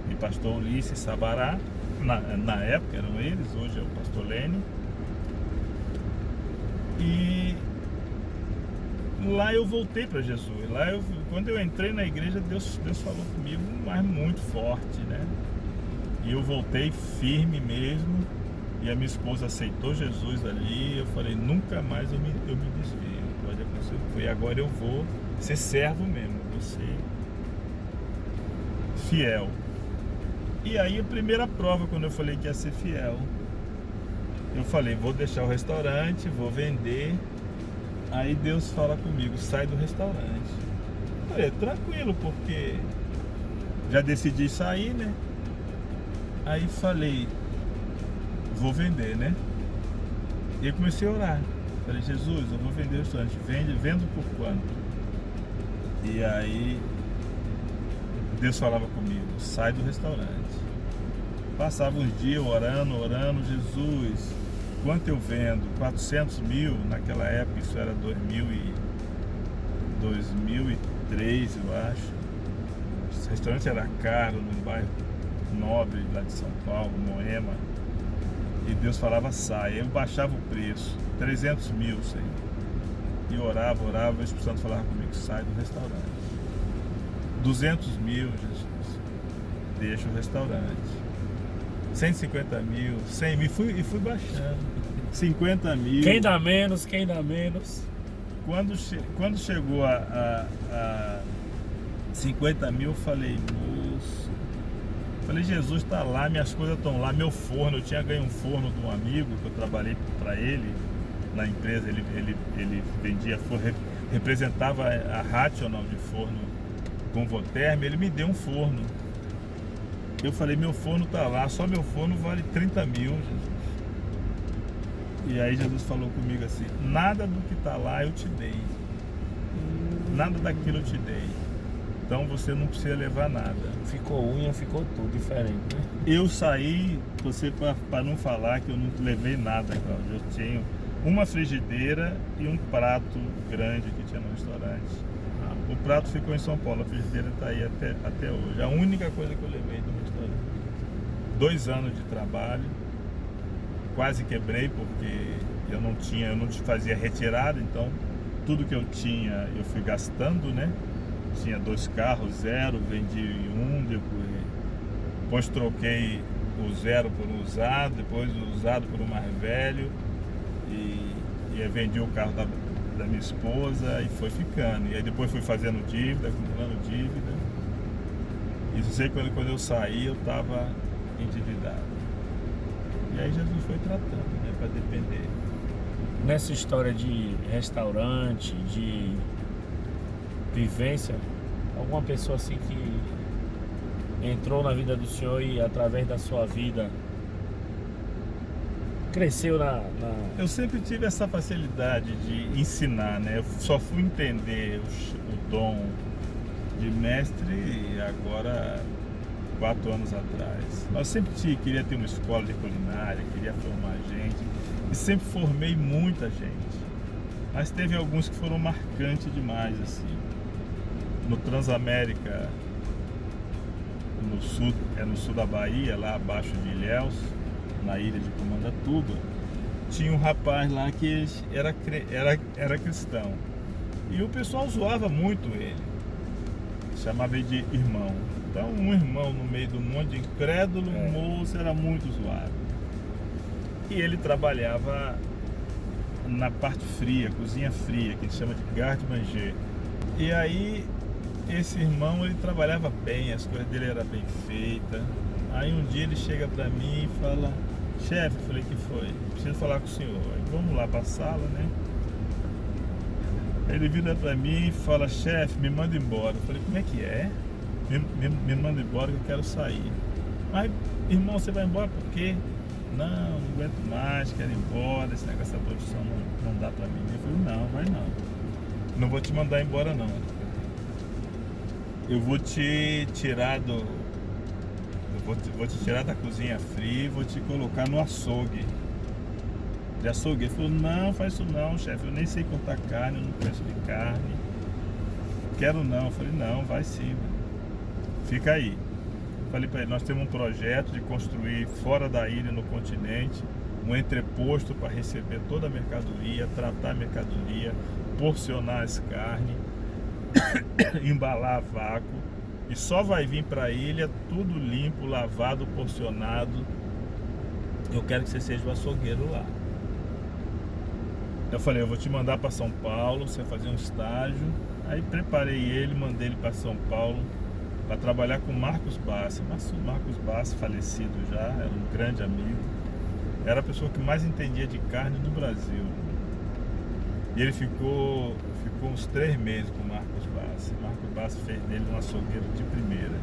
e pastor Ulisses Sabará. Na época eram eles, hoje é o pastor Lene. E lá eu voltei para Jesus. Quando eu entrei na igreja, Deus falou comigo, mas muito forte, né? E eu voltei firme mesmo. E a minha esposa aceitou Jesus ali. Eu falei, nunca mais eu me desvio. Pode acontecer. Foi agora eu vou ser servo mesmo, vou ser fiel. E aí a primeira prova, quando eu falei que ia ser fiel, eu falei, vou deixar o restaurante, vou vender. Aí Deus fala comigo, sai do restaurante. Eu falei, tranquilo, porque já decidi sair, né? Aí falei, vou vender, né? E eu comecei a orar. Falei, Jesus, eu vou vender o restaurante. Vendo por quanto? E aí Deus falava comigo, sai do restaurante. Passava uns dias orando, Jesus, quanto eu vendo? 400 mil, naquela época, isso era 2003, eu acho. Esse restaurante era caro, num bairro nobre lá de São Paulo, Moema. E Deus falava, sai. Eu baixava o preço, 300 mil, Senhor. E orava, o Espírito Santo falava comigo, sai do restaurante. 200 mil, Jesus, deixa o restaurante. 150 mil, 100 mil, e fui baixando. 50 mil. Quem dá menos? Quando chegou a 50 mil, eu falei, moço. Falei, Jesus está lá, minhas coisas estão lá, meu forno, eu tinha ganho um forno de um amigo que eu trabalhei para ele na empresa, ele vendia forno, representava a Rational de forno com Voterm, ele me deu um forno. Eu falei, meu forno está lá, só meu forno vale 30 mil, Jesus. E aí Jesus falou comigo assim, nada do que está lá eu te dei, nada daquilo eu te dei. Então você não precisa levar nada. Ficou unha, ficou tudo diferente, né? Eu saí, para não falar que eu não levei nada, Cláudio. Eu tinha uma frigideira e um prato grande que tinha no restaurante. O prato ficou em São Paulo, a frigideira está aí até hoje. A única coisa que eu levei do restaurante. 2 anos de trabalho, quase quebrei porque eu não fazia retirada, então tudo que eu tinha eu fui gastando, né? Tinha 2 carros, 0, vendi um, depois troquei o 0 por um usado, depois o usado por um mais velho e vendi o carro da minha esposa e foi ficando. E aí depois fui fazendo dívida, acumulando dívida. E sei que quando eu saí eu estava endividado. E aí Jesus foi tratando, né, para depender. Nessa história de restaurante, de vivência, alguma pessoa assim que entrou na vida do Senhor e através da sua vida cresceu Eu sempre tive essa facilidade de ensinar, né? Eu só fui entender o dom de mestre agora 4 anos atrás. Nós sempre queria ter uma escola de culinária, queria formar gente, e sempre formei muita gente. Mas teve alguns que foram marcantes demais, assim. No Transamérica, no sul da Bahia, lá abaixo de Ilhéus, na ilha de Comandatuba, tinha um rapaz lá que era cristão. E o pessoal zoava muito ele, chamava ele de irmão. Então, um irmão no meio de um monte de incrédulo, moço, era muito zoado. E ele trabalhava na parte fria, cozinha fria, que a gente chama de garde-manger. E aí, esse irmão, ele trabalhava bem, as coisas dele eram bem feitas. Aí um dia ele chega pra mim e fala: chefe, eu falei: que foi? Preciso falar com o senhor. Aí, vamos lá pra sala, né? Ele vira pra mim e fala: chefe, me manda embora. Eu falei: como é que é? Me manda embora que eu quero sair. Mas, irmão, você vai embora por quê? Não aguento mais, quero ir embora, esse negócio da profissão não dá pra mim. Eu falei: não, vai não. Não vou te mandar embora não. Eu vou te tirar vou te tirar da cozinha fria e vou te colocar no açougue. De açougue. Ele falou: não, faz isso não, chefe, eu nem sei cortar carne, eu não gosto de carne. Quero não. Eu falei: não, vai sim. Fica aí. Falei para ele: nós temos um projeto de construir fora da ilha, no continente, um entreposto para receber toda a mercadoria, tratar a mercadoria, porcionar as carnes, embalar a vácuo, e só vai vir para a ilha tudo limpo, lavado, porcionado. Eu quero que você seja o açougueiro lá. Eu falei: eu vou te mandar para São Paulo, você vai fazer um estágio. Aí preparei ele, mandei ele para São Paulo para trabalhar com Marcos Bassi. Marcos Bassi, falecido já, era um grande amigo. Era a pessoa que mais entendia de carne no Brasil. E ele ficou uns 3 meses com Marcos Bassi. Marcos Bassi fez dele um açougueiro de primeira.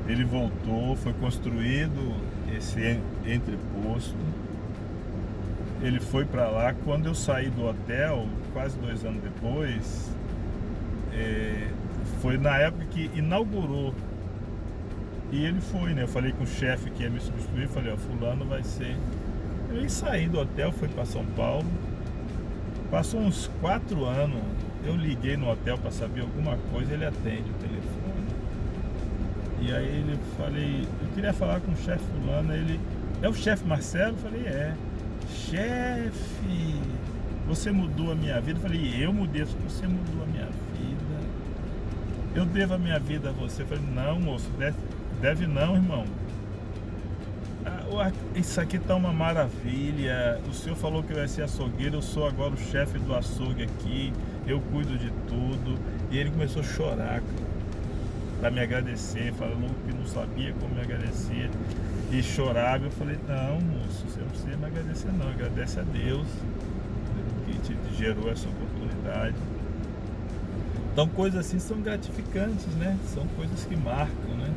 Ele voltou, foi construído esse entreposto. Ele foi para lá. Quando eu saí do hotel, quase 2 anos depois, foi na época que inaugurou. E ele foi, né? Eu falei com o chefe que ia me substituir, falei: ó, fulano vai ser. Eu saí do hotel, fui para São Paulo. Passou uns 4 anos, eu liguei no hotel para saber alguma coisa, ele atende o telefone. E aí ele falei: eu queria falar com o chefe fulano. Ele: é o chefe Marcelo? Eu falei: é. Chefe, você mudou a minha vida. Eu falei: eu mudei, você mudou a minha vida. Eu devo a minha vida a você. Eu falei: não, moço, deve não, irmão. Isso aqui tá uma maravilha. O senhor falou que vai ser açougueiro, eu sou agora o chefe do açougue aqui, eu cuido de tudo. E ele começou a chorar para me agradecer, falando que não sabia como me agradecer. E chorava. Eu falei: não, moço, você não precisa me agradecer não, agradece a Deus que te gerou essa oportunidade. Então, coisas assim são gratificantes, né? São coisas que marcam, né?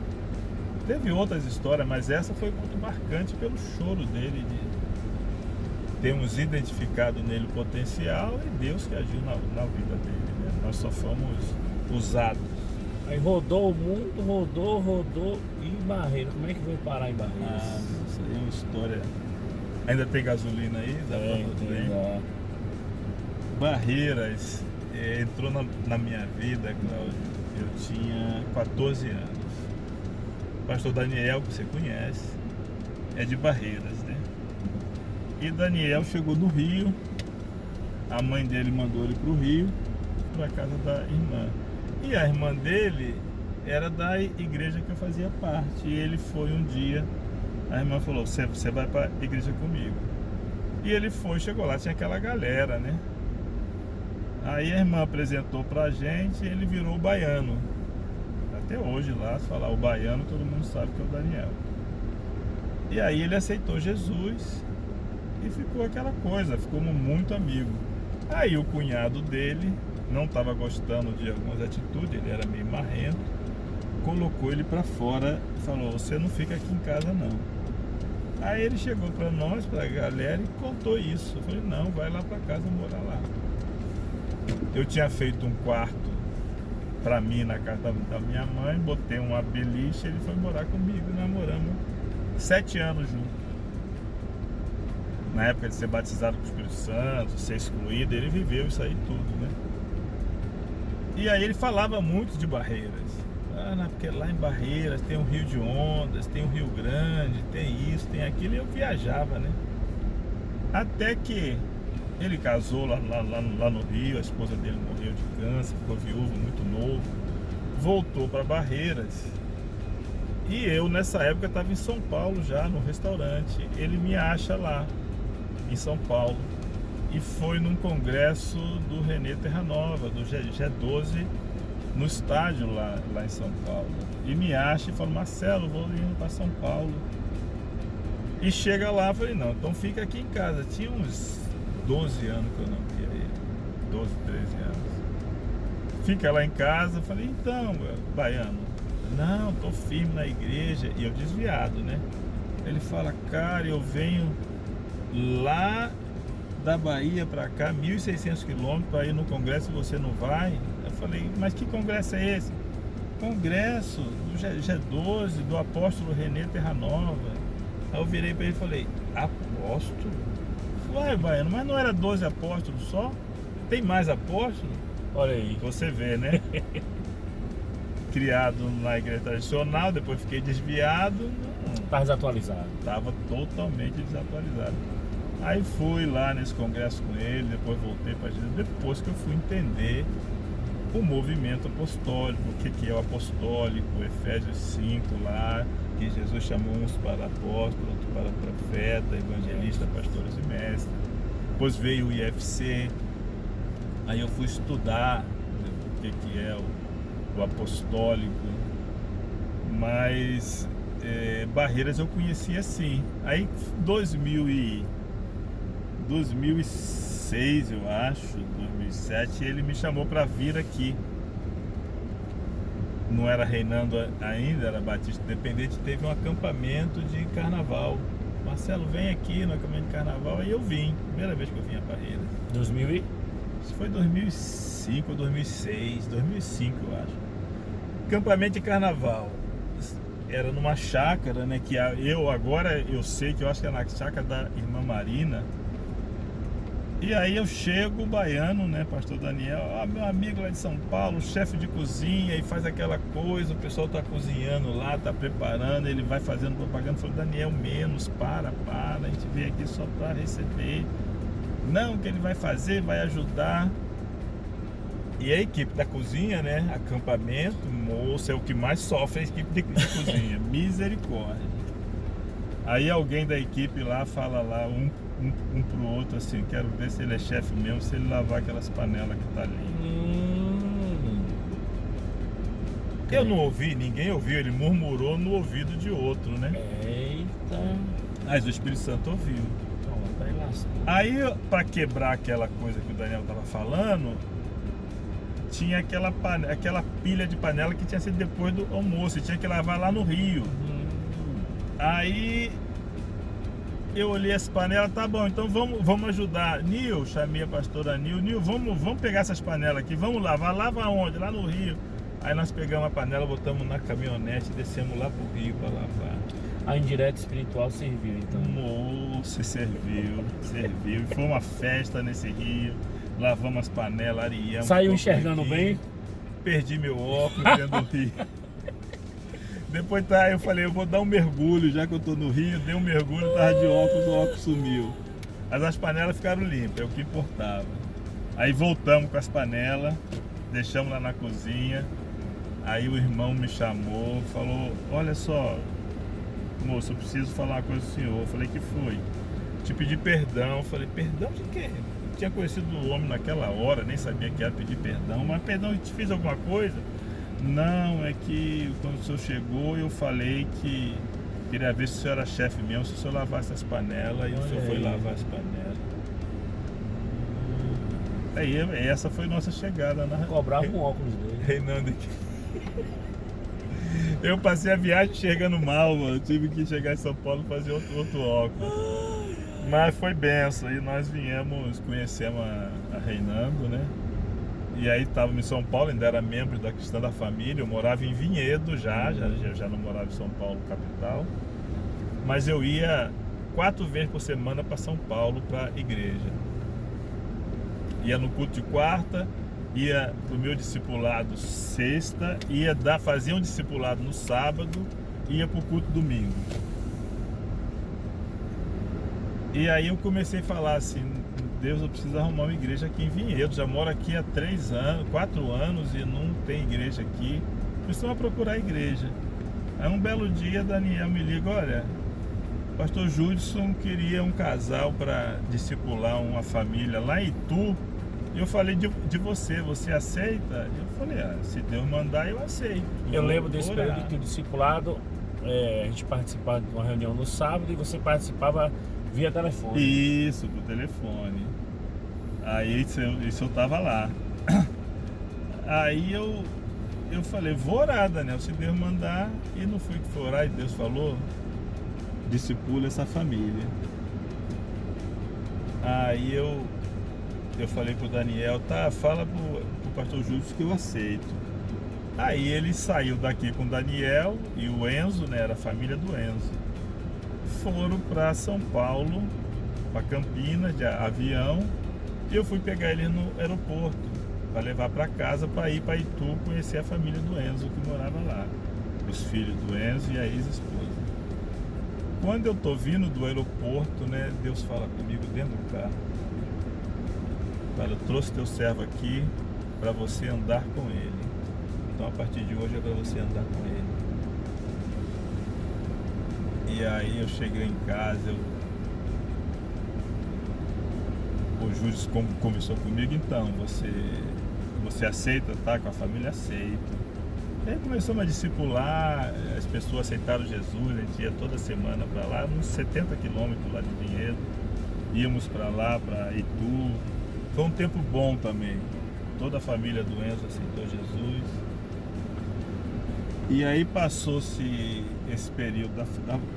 Teve outras histórias, mas essa foi muito marcante pelo choro dele, de termos identificado nele o potencial e Deus que agiu na vida dele, né? Nós só fomos usados. Aí rodou o mundo, rodou e Barreira. Como é que veio parar em Barreiras? Isso aí é uma história. Ainda tem gasolina aí? Tem. Barreiras entrou na minha vida, Cláudio. Eu tinha 14 anos. O pastor Daniel, que você conhece, é de Barreiras, né? E Daniel chegou no Rio, a mãe dele mandou ele para o Rio, para a casa da irmã. E a irmã dele era da igreja que eu fazia parte. E ele foi um dia, a irmã falou: você vai para a igreja comigo. E ele foi, chegou lá, tinha aquela galera, né? Aí a irmã apresentou pra gente e ele virou baiano. Até hoje lá, se falar o baiano, todo mundo sabe que é o Daniel. E aí ele aceitou Jesus e ficou aquela coisa, ficamos muito amigo. Aí o cunhado dele não estava gostando de algumas atitudes, ele era meio marrento, colocou ele para fora e falou: você não fica aqui em casa não. Aí ele chegou para nós, para a galera, e contou isso. Eu falei: não, vai lá para casa morar lá. Eu tinha feito um quarto pra mim na casa da minha mãe, botei uma beliche, ele foi morar comigo, namoramos 7 anos juntos. Na época de ser batizado com o Espírito Santo, ser excluído, ele viveu isso aí tudo, né? E aí ele falava muito de Barreiras. Porque lá em Barreiras tem um Rio de Ondas, tem um Rio Grande, tem isso, tem aquilo, e eu viajava, né? Até que ele casou lá no Rio, a esposa dele morreu de câncer, ficou viúvo muito novo, voltou para Barreiras. E eu nessa época estava em São Paulo já, no restaurante. Ele me acha lá, em São Paulo, e foi num congresso do Renê Terranova, do G12, no estádio lá em São Paulo. E me acha e fala: Marcelo, vou indo para São Paulo. E chega lá, eu falei: não, então fica aqui em casa. Tinha uns 12 anos que eu não via ele, 12, 13 anos. Fica lá em casa. Eu falei: então, baiano, não, tô firme na igreja. E eu desviado, né? Ele fala: cara, eu venho lá da Bahia para cá, 1.600 quilômetros para ir no congresso e você não vai? Eu falei: mas que congresso é esse? Congresso do G12, do apóstolo Renê Terranova. Aí eu virei para ele e falei: apóstolo? Uai, baiano, mas não era 12 apóstolos só? Tem mais apóstolos? Olha aí. Você vê, né? Criado na igreja tradicional, depois fiquei desviado. Tá desatualizado. Estava totalmente desatualizado. Aí fui lá nesse congresso com ele, depois voltei para Jesus, depois que eu fui entender o movimento apostólico, o que é o apostólico, Efésios 5 lá, que Jesus chamou uns para apóstolos, outros para profeta, evangelista, pastores e mestres. Depois veio o IFC, aí eu fui estudar o que é o apostólico, mas Barreiras eu conhecia assim. Aí 2006, eu acho, 2007, ele me chamou para vir aqui. Não era Reinando ainda, era Batista Independente, teve um acampamento de carnaval. Marcelo, vem aqui no acampamento de carnaval. Aí eu vim, primeira vez que eu vim a Barreiras. 2000 e? Isso foi 2005 ou 2006, 2005 eu acho. Acampamento de carnaval. Era numa chácara, né, que agora eu sei que eu acho que é na chácara da irmã Marina. E aí eu chego, o baiano, né, pastor Daniel, meu amigo lá de São Paulo, chefe de cozinha, e faz aquela coisa, o pessoal tá cozinhando lá, tá preparando, ele vai fazendo propaganda. Falei: Daniel, menos, para, a gente veio aqui só para receber. Não, o que ele vai fazer, vai ajudar. E a equipe da cozinha, né, acampamento, moço, é o que mais sofre, a equipe de cozinha, misericórdia. Aí alguém da equipe lá fala lá, um pro outro assim: quero ver se ele é chefe mesmo, se ele lavar aquelas panelas que tá ali. Eu não ouvi, ninguém ouviu, ele murmurou no ouvido de outro, né? Eita. Mas o Espírito Santo ouviu. Aí, para quebrar aquela coisa que o Daniel tava falando, tinha aquela pilha de panela que tinha sido depois do almoço, e tinha que lavar lá no Rio. Aí eu olhei as panelas: tá bom, então vamos ajudar. Nil, chamei a pastora Nil, vamos pegar essas panelas aqui, vamos lavar. Lava onde? Lá no Rio. Aí nós pegamos a panela, botamos na caminhonete e descemos lá pro Rio para lavar. A indireta espiritual serviu, então. Moço, serviu. E foi uma festa nesse Rio. Lavamos as panelas, areamos. Saiu enxergando bem? Perdi meu óculos dentro do Rio. Depois eu falei: eu vou dar um mergulho, já que eu tô no Rio. Dei um mergulho, tava de óculos, o óculos sumiu. Mas as panelas ficaram limpas, é o que importava. Aí voltamos com as panelas, deixamos lá na cozinha. Aí o irmão me chamou, falou: olha só, moço, eu preciso falar uma coisa com o senhor. Eu falei: que foi? Te pedi perdão. Eu falei: perdão de quê? Eu tinha conhecido o homem naquela hora, nem sabia que era pedir perdão. Mas perdão, te fiz alguma coisa? Não, é que quando o senhor chegou eu falei que queria ver se o senhor era chefe mesmo, se o senhor lavasse as panelas. E o senhor foi lavar as panelas. Aí essa foi nossa chegada na... Cobrava o óculos dele. Reinando aqui. Eu passei a viagem enxergando mal, mano. Eu tive que chegar em São Paulo e fazer outro óculos. Mas foi benção. E nós conhecemos a Reinando, né? E aí estava em São Paulo, ainda era membro da Cristã da Família. Eu morava em Vinhedo já não morava em São Paulo, capital. Mas eu ia 4 vezes por semana para São Paulo, para a igreja. Ia no culto de quarta, ia pro meu discipulado sexta, fazia um discipulado no sábado, ia pro culto domingo. E aí eu comecei a falar assim, Deus, eu preciso arrumar uma igreja aqui em Vinhedo. Já moro aqui há 4 anos e não tem igreja aqui. Precisamos procurar igreja. Aí um belo dia Daniel me liga, olha, o pastor Judson queria um casal para discipular uma família lá em Itu. E eu falei de você aceita? Eu falei, se Deus mandar, eu aceito. Eu lembro desse período que o discipulado, a gente participava de uma reunião no sábado e você participava via telefone. Isso, por telefone. Aí isso eu tava lá. Aí eu falei, vou orar, Daniel, se Deus mandar. E não fui que foi orar e Deus falou, discipula essa família. Aí eu falei pro Daniel, fala pro pastor Júlio que eu aceito. Aí ele saiu daqui com o Daniel e o Enzo, né, era a família do Enzo. Foram para São Paulo, para Campinas, de avião, e eu fui pegar eles no aeroporto, para levar para casa, para ir para Itu, conhecer a família do Enzo que morava lá, os filhos do Enzo e a ex-esposa. Quando eu tô vindo do aeroporto, né, Deus fala comigo dentro do carro. Fala, eu trouxe teu servo aqui para você andar com ele. Então a partir de hoje é para você andar com ele. E aí eu cheguei em casa, o Júlio conversou comigo, então, você aceita estar com a família? Aceita. E aí começamos a discipular, as pessoas aceitaram Jesus, a gente ia toda semana para lá, uns 70 quilômetros lá de Vinhedo, íamos para lá, para Itu. Foi um tempo bom também, toda a família do Enzo aceitou Jesus. E aí passou-se esse período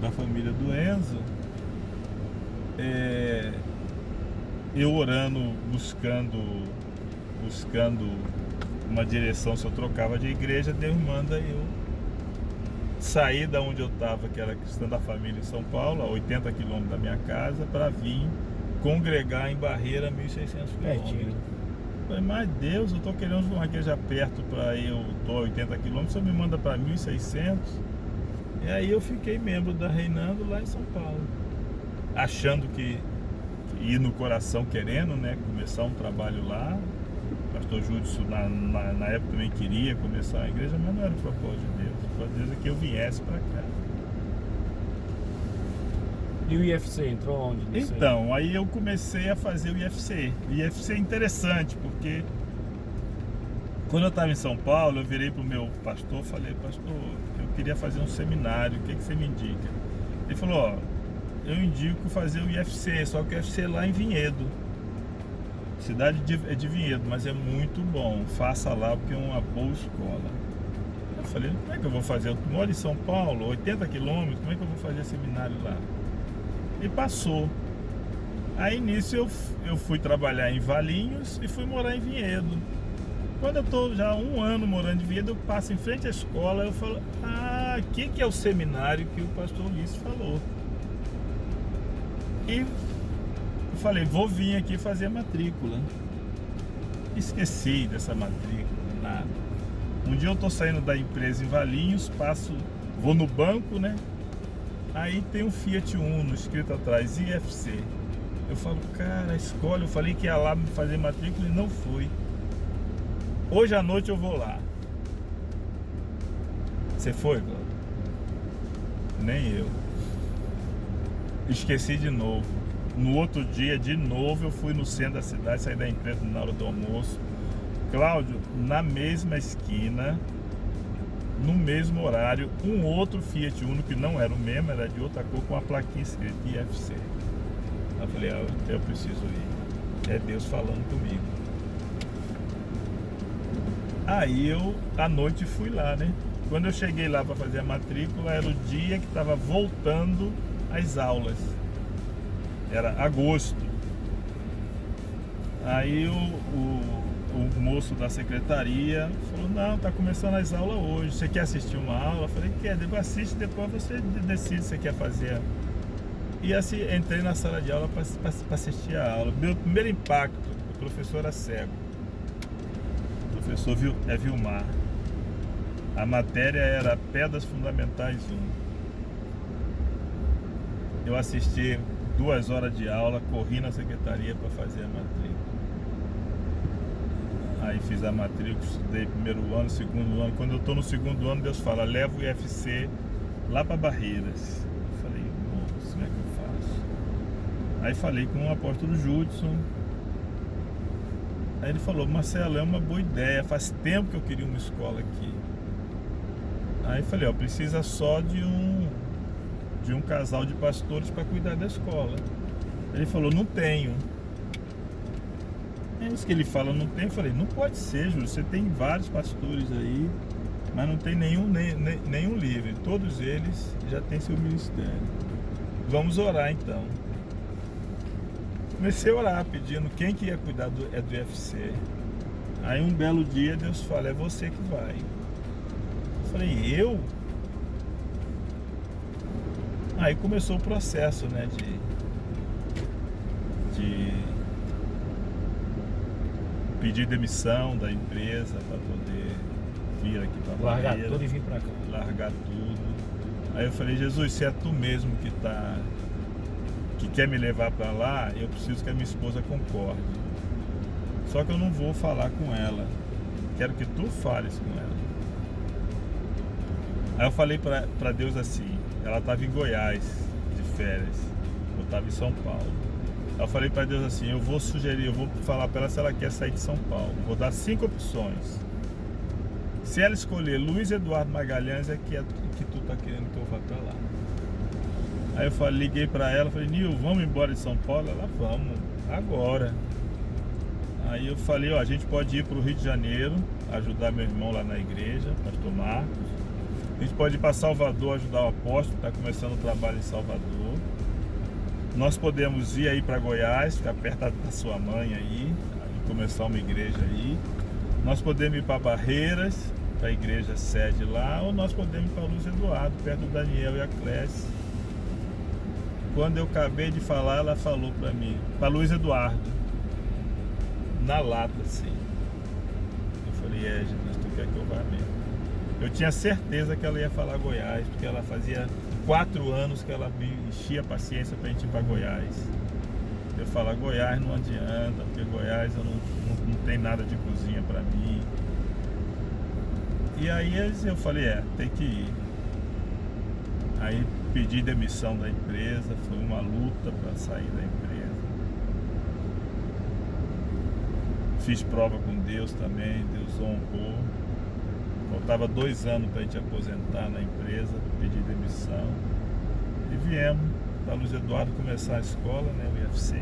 da família do Enzo, eu orando, buscando uma direção, se eu trocava de igreja, Deus manda eu sair da onde eu estava, que era Cristã da Família em São Paulo, a 80 quilômetros da minha casa, para vir congregar em Barreira, 1.600 quilômetros. Falei, mas Deus, eu estou querendo uma igreja perto para eu tô a 80 quilômetros, você me manda para 1.600. E aí eu fiquei membro da Reinando lá em São Paulo, achando que ir no coração, querendo, né, começar um trabalho lá. O pastor Judson na época também queria começar a igreja, mas não era o propósito de Deus. O propósito de Deus é que eu viesse para cá. E o IFC entrou onde? Então, aí eu comecei a fazer o IFC. O IFC é interessante, porque quando eu estava em São Paulo, eu virei para o meu pastor, falei, pastor, eu queria fazer um seminário, o que você me indica? Ele falou, eu indico fazer o IFC, só que o IFC lá em Vinhedo. Cidade de Vinhedo, mas é muito bom, faça lá porque é uma boa escola. Eu falei, como é que eu vou fazer? Eu moro em São Paulo, 80 quilômetros, como é que eu vou fazer seminário lá? E passou. Aí nisso eu fui trabalhar em Valinhos e fui morar em Vinhedo. Quando eu estou já 1 ano morando em Vinhedo, eu passo em frente à escola, eu falo, aqui que é o seminário que o pastor Ulisses falou. E eu falei, vou vir aqui fazer a matrícula. Esqueci dessa matrícula, nada. Um dia eu estou saindo da empresa em Valinhos, vou no banco, né? Aí tem um Fiat Uno escrito atrás, IFC. Eu falo, cara, a escola, eu falei que ia lá fazer matrícula e não fui. Hoje à noite eu vou lá. Você foi, Cláudio? Nem eu. Esqueci de novo. No outro dia, de novo, eu fui no centro da cidade, saí da empresa na hora do almoço. Cláudio, na mesma esquina, no mesmo horário, um outro Fiat Uno, que não era o mesmo, era de outra cor, com a plaquinha escrita IFC. Eu falei, eu preciso ir. É Deus falando comigo. Aí eu, à noite, fui lá, né? Quando eu cheguei lá para fazer a matrícula, era o dia que estava voltando as aulas. Era agosto. Aí o moço da secretaria falou, não, tá começando as aulas hoje, você quer assistir uma aula? Eu falei, quer, assiste, depois você decide se você quer fazer. E assim, entrei na sala de aula para assistir a aula. Meu primeiro impacto, o professor era cego. O professor é Vilmar. A matéria era Pedras Fundamentais 1. Eu assisti 2 horas de aula, corri na secretaria para fazer a matrícula. Aí fiz a matrícula, estudei primeiro ano, segundo ano. Quando eu estou no segundo ano, Deus fala, leva o IFC lá para Barreiras. Eu falei, nossa, como é que eu faço? Aí falei com o apóstolo Judson. Aí ele falou, Marcelo, é uma boa ideia, faz tempo que eu queria uma escola aqui. Aí falei, ó, precisa só de um casal de pastores para cuidar da escola. Ele falou, não tenho. É isso que ele fala, não tem. Eu falei, não pode ser, Júlio, você tem vários pastores aí, mas não tem nenhum livre. Todos eles já têm seu ministério. Vamos orar então. Comecei a orar, pedindo quem que ia cuidar do IFC. Aí um belo dia Deus fala, é você que vai. Eu falei, eu? Aí começou o processo, né, de pedir demissão da empresa para poder vir aqui para Bahia. Largar tudo e vir para cá. Largar tudo. Aí eu falei, Jesus, se é tu mesmo que quer me levar para lá, eu preciso que a minha esposa concorde. Só que eu não vou falar com ela. Quero que tu fales com ela. Aí eu falei para Deus assim, ela estava em Goiás de férias, eu estava em São Paulo. Aí eu falei para Deus assim, eu vou falar para ela se ela quer sair de São Paulo. Vou dar 5 opções. Se ela escolher Luiz Eduardo Magalhães, é que tu tá querendo que eu vá para lá. Aí eu liguei para ela, falei, Nil, vamos embora de São Paulo? Ela, vamos, agora. Aí eu falei, ó, a gente pode ir para o Rio de Janeiro, ajudar meu irmão lá na igreja, pastor Marcos. A gente pode ir para Salvador, ajudar o apóstolo, que está começando o trabalho em Salvador. Nós podemos ir aí para Goiás, ficar perto da sua mãe aí, e começar uma igreja aí. Nós podemos ir para Barreiras, para a igreja sede lá, ou nós podemos ir para Luiz Eduardo, perto do Daniel e a Clécia. Quando eu acabei de falar, ela falou para mim, para Luiz Eduardo, na lata, assim. Eu falei, Jesus, tu quer que eu vá mesmo? Eu tinha certeza que ela ia falar Goiás, porque ela fazia 4 anos que ela me enchia a paciência para a gente ir para Goiás. Eu falo, Goiás não adianta, porque Goiás não tem nada de cozinha para mim. E aí eu falei, tem que ir. Aí pedi demissão da empresa, foi uma luta para sair da empresa. Fiz prova com Deus também, Deus honrou. Faltava 2 anos para a gente aposentar na empresa, pedi demissão. E viemos para Luiz Eduardo começar a escola, né, o IFC.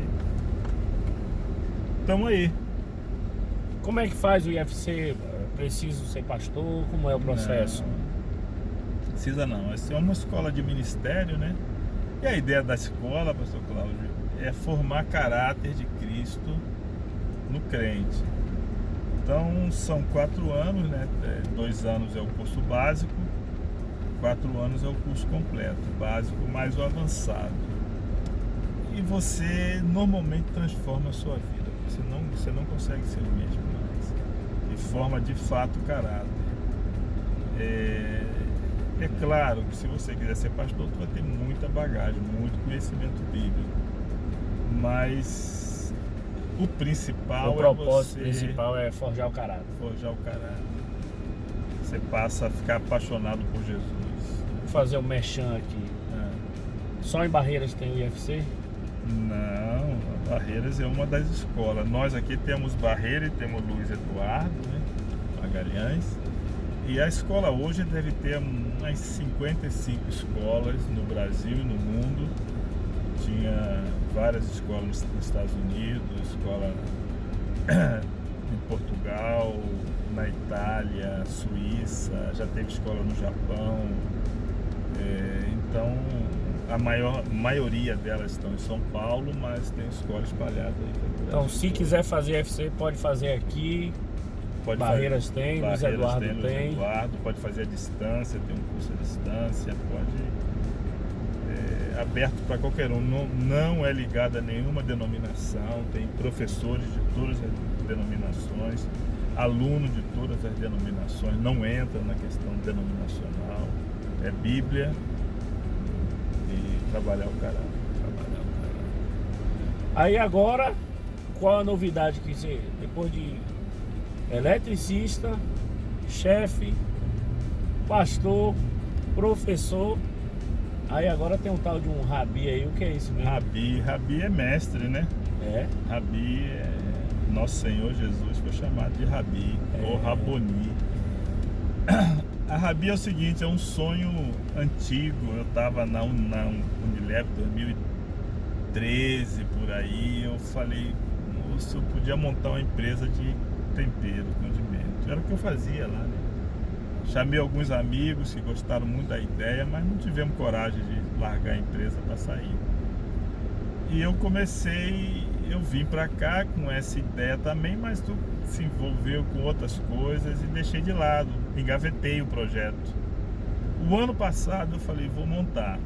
Estamos aí. Como é que faz o IFC? Preciso ser pastor? Como é o processo? Não precisa não. Essa é uma escola de ministério, né? E a ideia da escola, pastor Cláudio, é formar caráter de Cristo no crente. Então são 4 anos, né? 2 anos é o curso básico, 4 anos é o curso completo, básico mais o avançado. E você normalmente transforma a sua vida, você não consegue ser o mesmo mais. E forma de fato caráter. É claro que se você quiser ser pastor, tu vai ter muita bagagem, muito conhecimento bíblico. Mas o propósito principal é forjar o caráter. Forjar o caráter. Você passa a ficar apaixonado por Jesus. Vou fazer um merchan aqui. Só em Barreiras tem o IFC? Não, Barreiras é uma das escolas. Nós aqui temos Barreiras e temos Luiz Eduardo, né, Magalhães. E a escola hoje deve ter umas 55 escolas no Brasil e no mundo. Tinha várias escolas nos Estados Unidos, escola em Portugal, na Itália, Suíça, já teve escola no Japão. Então a maioria delas estão em São Paulo, mas tem escola espalhada aí. Então, se quiser fazer FC, pode fazer aqui. Barreiras tem, Luiz Eduardo tem. Pode fazer à distância, tem um curso à distância, aberto para qualquer um. Não é ligado a nenhuma denominação, tem professores de todas as denominações, aluno de todas as denominações, não entra na questão denominacional, é Bíblia e trabalhar o caráter. Aí agora, qual a novidade que você, depois de eletricista, chefe, pastor, professor, aí agora tem um tal de um Rabi aí, o que é isso mesmo? Rabi é mestre, né? É? Rabi é... Nosso Senhor Jesus foi chamado de Rabi, ou Raboni. A Rabi é o seguinte, é um sonho antigo. Eu estava na Unilever 2013, por aí. Eu falei, moço, eu podia montar uma empresa de tempero, condimento. Era o que eu fazia lá, né? Chamei alguns amigos que gostaram muito da ideia, mas não tivemos coragem de largar a empresa para sair. E eu vim para cá com essa ideia também, mas tu se envolveu com outras coisas e deixei de lado, engavetei o projeto. O ano passado eu falei, vou montar.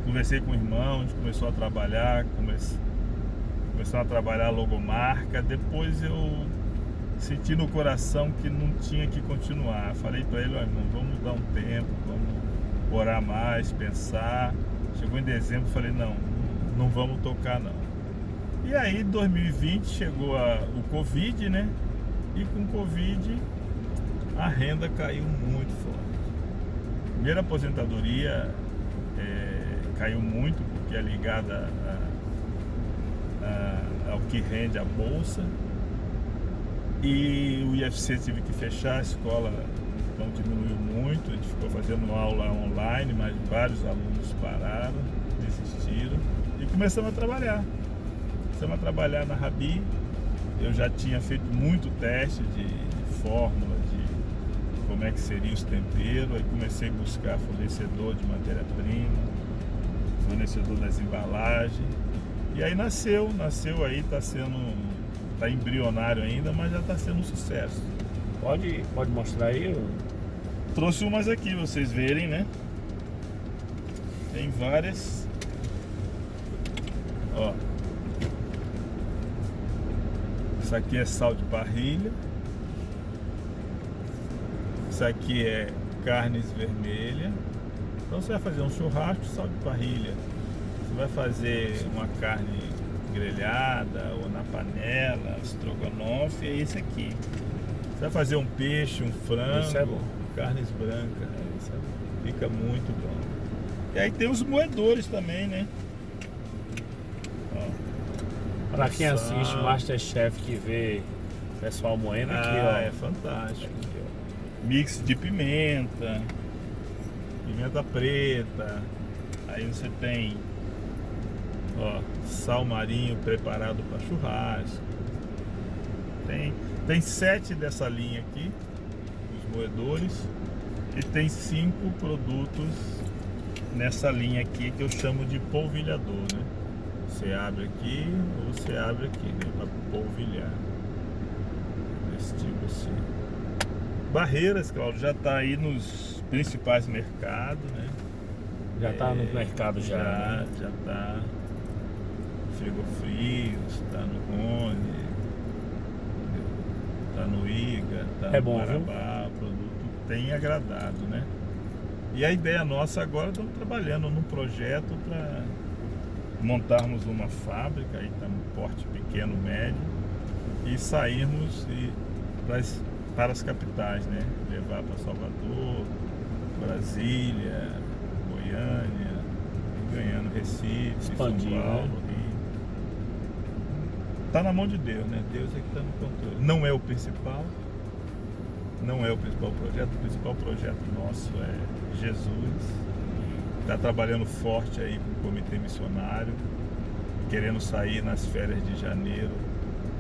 Conversei com o irmão, a gente começou a trabalhar, começou a trabalhar a logomarca. Depois eu senti no coração que não tinha que continuar. Falei para ele, irmão, vamos dar um tempo, vamos orar mais, pensar. Chegou em dezembro, falei, não vamos tocar não. E aí, 2020, chegou o Covid, né? E com o Covid, a renda caiu muito forte. Primeira aposentadoria caiu muito, porque é ligada ao que rende a bolsa. E o IFC tive que fechar a escola, então diminuiu muito. A gente ficou fazendo aula online, mas vários alunos pararam, desistiram. E começamos a trabalhar. Começamos a trabalhar na Rabi. Eu já tinha feito muito teste de fórmula, de como é que seria os temperos. Aí comecei a buscar fornecedor de matéria-prima, fornecedor das embalagens. E aí nasceu aí, tá embrionário ainda, mas já está sendo um sucesso. Pode mostrar aí? Trouxe umas aqui, vocês verem, né? Tem várias. Ó. Isso aqui é sal de parrilha. Isso aqui é carnes vermelhas. Então você vai fazer um churrasco, sal de parrilha. Você vai fazer uma carne grelhada ou na panela, estrogonofe, é esse aqui. Você vai fazer um peixe, um frango, isso é bom. Carnes brancas, isso é bom. Fica muito bom. E aí tem os moedores também, né? Para quem assiste Masterchef, que vê o pessoal moendo aqui, ó. É fantástico. Aqui, ó. Mix de pimenta preta. Aí você tem, ó, sal marinho preparado para churrasco. Tem 7 dessa linha aqui, os moedores, e tem 5 produtos nessa linha aqui que eu chamo de polvilhador, né? Você abre aqui ou você abre aqui, né? Para polvilhar. Desse tipo assim. Barreiras, Cláudio, já está aí nos principais mercados, né? Já está no mercado já. Já está. Frigofrios, está no Rony, está no Iga, está no Marabá. O produto tem agradado, né? E a ideia nossa agora, estamos trabalhando num projeto para montarmos uma fábrica, aí está um porte pequeno, médio, e sairmos para as capitais, né? Levar para Salvador, Brasília, Goiânia, ganhando Recife, expandir, São Paulo, né? Rio. Tá na mão de Deus, né? Deus é que está no controle. Não é o principal projeto. O principal projeto nosso é Jesus. Está trabalhando forte aí com o comitê missionário, querendo sair nas férias de janeiro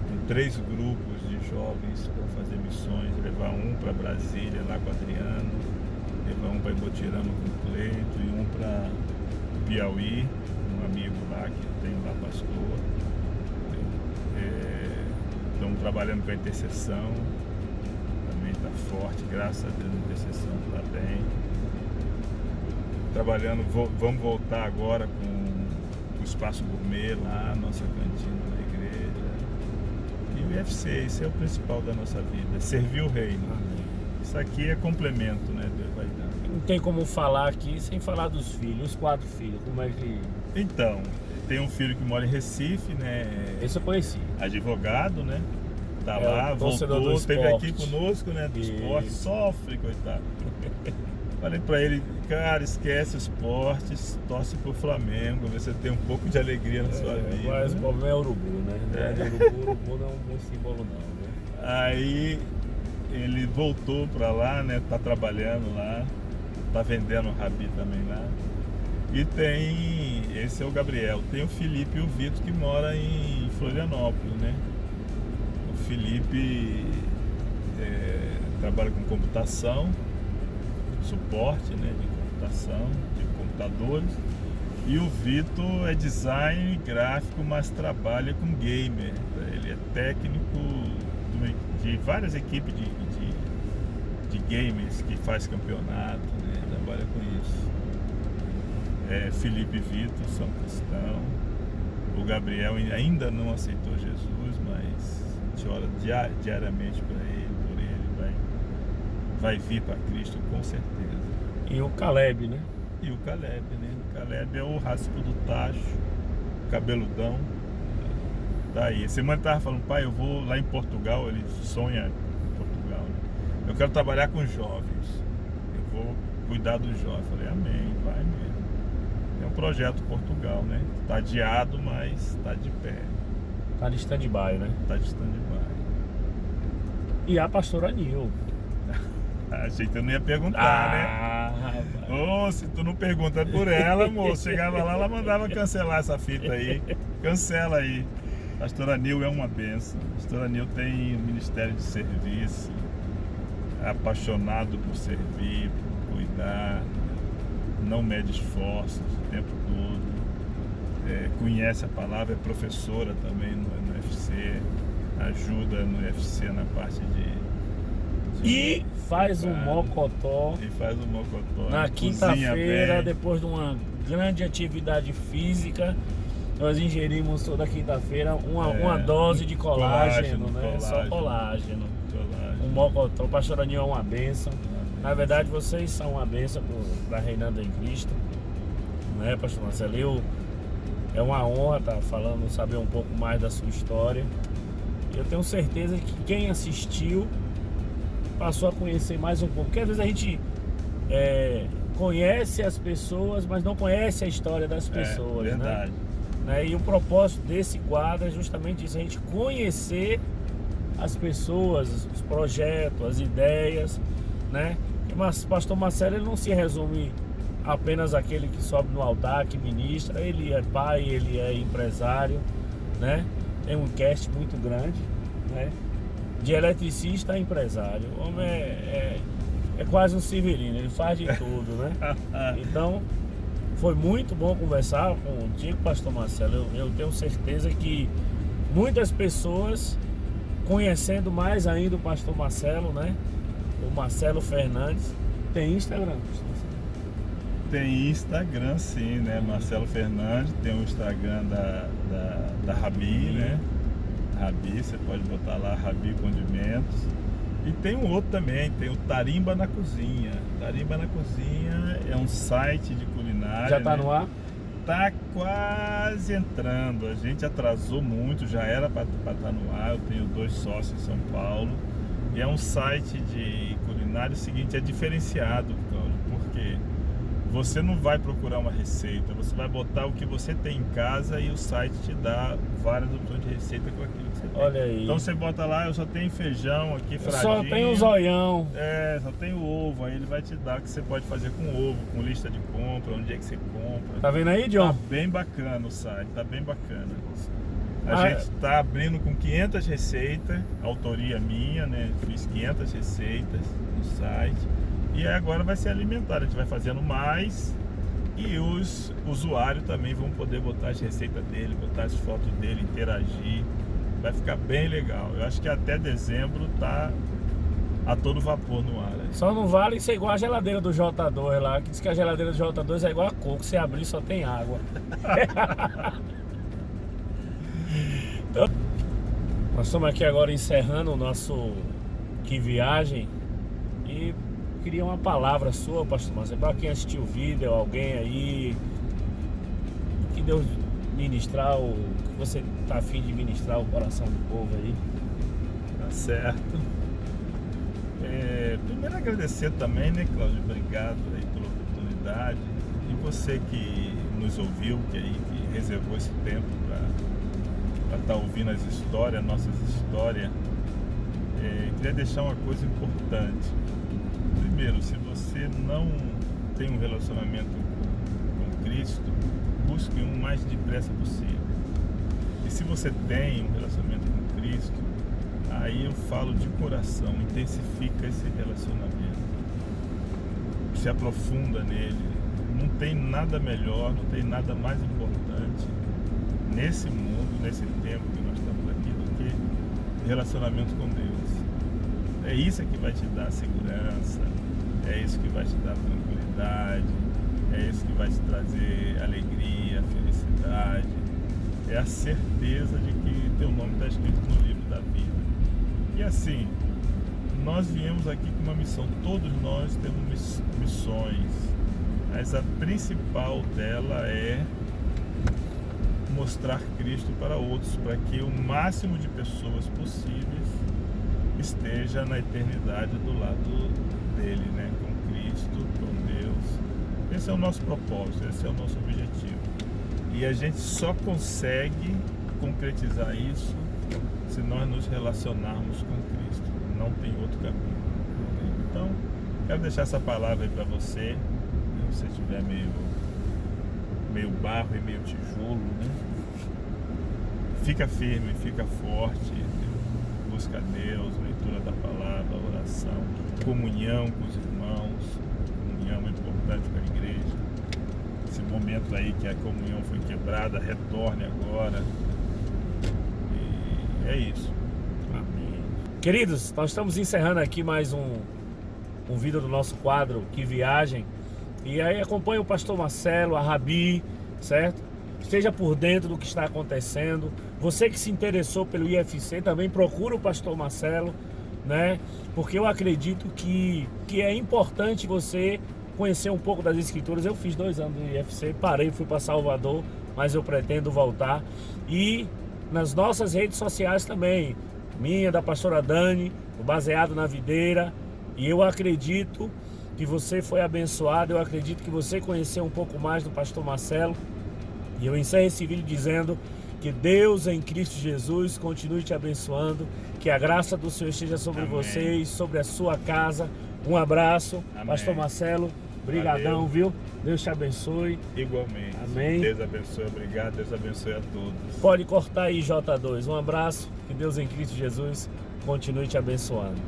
com 3 grupos de jovens para fazer missões, levar um para Brasília lá com o Adriano, levar um para Ibotirama com o Cleito e um para Piauí, um amigo lá que eu tenho lá, pastor. Estamos trabalhando com a intercessão, também está forte, graças a Deus, a intercessão está bem. Trabalhando, vamos voltar agora com o Espaço Gourmet lá, nossa cantina na igreja. E o IFC, esse é o principal da nossa vida, servir o reino. Isso aqui é complemento, né? Deus vai dar. Não tem como falar aqui sem falar dos filhos, os 4 filhos, como é que... Então, tem um filho que mora em Recife, né? Esse eu conheci. Advogado, né? Tá É, lá, o torcedor voltou, do esteve esporte. aqui conosco, né? Do Isso. esporte, sofre, coitado. Falei pra ele, cara, esquece o esporte, torce pro Flamengo, vê se você tem um pouco de alegria na sua vida. Mas o né? problema é urubu, né? Urubu não é um bom símbolo não, né? Aí ele voltou pra lá, né? Tá trabalhando lá, tá vendendo o Rabi também lá. E tem, esse é o Gabriel, tem o Felipe e o Vitor que mora em Florianópolis, né? O Felipe trabalha com computação, suporte, né, de computação, de computadores. E o Vitor é design gráfico, mas trabalha com gamer. Ele é técnico de várias equipes de gamers que faz campeonato, né? Trabalha com isso. Felipe e Vitor são cristãos. O Gabriel ainda não aceitou Jesus, mas a gente ora diariamente por ele, vai vir para Cristo com certeza. E o Caleb, né? E o Caleb, né? O Caleb é o raspo do tacho, cabeludão. Tá aí. Semana ele tava falando, pai, eu vou lá em Portugal, ele sonha em Portugal, né? Eu quero trabalhar com jovens. Eu vou cuidar dos jovens. Eu falei, amém, vai mesmo. É um projeto Portugal, né? Tá adiado, mas tá de pé. Tá de stand-by, né? Tá de stand-by. E a pastora Nil. Achei que tu não ia perguntar, né? Ô, se tu não pergunta por ela, moço, chegava lá, ela mandava cancelar essa fita aí. Cancela aí. Pastora Nil é uma bênção. Pastora Nil tem um ministério de serviço, é apaixonado por servir, por cuidar, não mede esforços o tempo todo, conhece a palavra, é professora também no UFC, ajuda no UFC na parte de e faz um mocotó. E faz um mocotó. Na quinta-feira, depois de uma grande atividade física, nós ingerimos toda quinta-feira uma dose de colágeno, né? Só colágeno. Um mocotó. O pastor Aninho é uma bênção. Na verdade, vocês são uma bênção para Reinando em Cristo, né, pastor Marcelo? É uma honra estar falando, saber um pouco mais da sua história. E eu tenho certeza que quem assistiu passou a conhecer mais um pouco. Porque às vezes a gente conhece as pessoas, mas não conhece a história das pessoas, verdade. Né? E o propósito desse quadro é justamente isso, a gente conhecer as pessoas, os projetos, as ideias, né? Mas pastor Marcelo, ele não se resume apenas àquele que sobe no altar, que ministra. Ele é pai, ele é empresário, né? Tem um cast muito grande, né? De eletricista a empresário. O homem é quase um Severino, ele faz de tudo, né? Então, foi muito bom conversar contigo, pastor Marcelo. Eu tenho certeza que muitas pessoas, conhecendo mais ainda o pastor Marcelo, né? O Marcelo Fernandes, tem Instagram? Tem Instagram, sim, né? Marcelo Fernandes, tem o Instagram da Rabi, né? Rabi, você pode botar lá Rabi Condimentos. E tem um outro também, tem o Tarimba na Cozinha. Tarimba na Cozinha é um site de culinária. Já tá, né, no ar? Tá quase entrando. A gente atrasou muito, já era para estar no ar. Eu tenho 2 sócios em São Paulo. E é um site de culinária, o seguinte, é diferenciado, Cláudio, porque você não vai procurar uma receita, você vai botar o que você tem em casa e o site te dá várias opções de receita com aquilo que você tem. Olha aí. Então você bota lá, eu só tenho feijão aqui, fradinho. Só tem o zoião. Só tem o ovo, aí ele vai te dar o que você pode fazer com ovo, com lista de compra, onde é que você compra. Tá vendo aí, John? Tá bem bacana o site, tá bem bacana. A gente está abrindo com 500 receitas, autoria minha, né? Fiz 500 receitas no site. E agora vai ser alimentado, a gente vai fazendo mais E os usuários também vão poder botar as receitas dele, botar as fotos dele, interagir. Vai ficar bem legal. Eu acho que até dezembro tá a todo vapor no ar. Aí. Só não vale ser igual a geladeira do J2 lá, que diz que a geladeira do J2 é igual a coco, se abrir só tem água. Então, nós estamos aqui agora encerrando o nosso Que Viagem e queria uma palavra sua, pastor Marcelo, para quem assistiu o vídeo, alguém aí que Deus ministrar, o que você está a fim de ministrar o coração do povo aí. Tá certo. Primeiro agradecer também, né, Cláudio? Obrigado aí pela oportunidade. E você que nos ouviu, que reservou esse tempo para estar ouvindo as histórias, nossas histórias. Queria deixar uma coisa importante. Primeiro, se você não tem um relacionamento com Cristo, busque um o mais depressa possível. E se você tem um relacionamento com Cristo, aí eu falo de coração, intensifica esse relacionamento. Se aprofunda nele. Não tem nada melhor, não tem nada mais importante nesse mundo, nesse tempo que nós estamos aqui, do que relacionamento com Deus. É isso que vai te dar segurança, é isso que vai te dar tranquilidade, é isso que vai te trazer alegria, felicidade. É a certeza de que teu nome está escrito no livro da vida. E assim, nós viemos aqui com uma missão. Todos nós temos missões, mas a principal dela é mostrar Cristo para outros, para que o máximo de pessoas possíveis esteja na eternidade do lado dele, né? Com Cristo, com Deus. Esse é o nosso propósito, esse é o nosso objetivo. E a gente só consegue concretizar isso se nós nos relacionarmos com Cristo. Não tem outro caminho. Então, quero deixar essa palavra aí para você. Se você estiver meio barro e meio tijolo, né? Fica firme, fica forte. Busca a Deus, leitura da palavra, oração, comunhão com os irmãos. Comunhão é importante para a igreja. Esse momento aí que a comunhão foi quebrada, retorne agora. E é isso. Amém. Queridos, nós estamos encerrando aqui mais um vídeo do nosso quadro Que Viagem. E aí acompanhe o pastor Marcelo, a Rabi, certo? Esteja por dentro do que está acontecendo. Você que se interessou pelo IFC, também procura o pastor Marcelo, né? Porque eu acredito que é importante você conhecer um pouco das escrituras. Eu fiz 2 anos do IFC, parei, fui para Salvador, mas eu pretendo voltar. E nas nossas redes sociais também, minha, da pastora Dani, o Baseado na Videira. E eu acredito que você foi abençoado, eu acredito que você conheceu um pouco mais do pastor Marcelo. E eu encerro esse vídeo dizendo que Deus em Cristo Jesus continue te abençoando, que a graça do Senhor esteja sobre Amém. vocês, sobre a sua casa. Um abraço, Amém. Pastor Marcelo, brigadão, viu? Deus te abençoe. Igualmente. Amém. Deus abençoe, obrigado, Deus abençoe a todos. Pode cortar aí, J2. Um abraço, que Deus em Cristo Jesus continue te abençoando.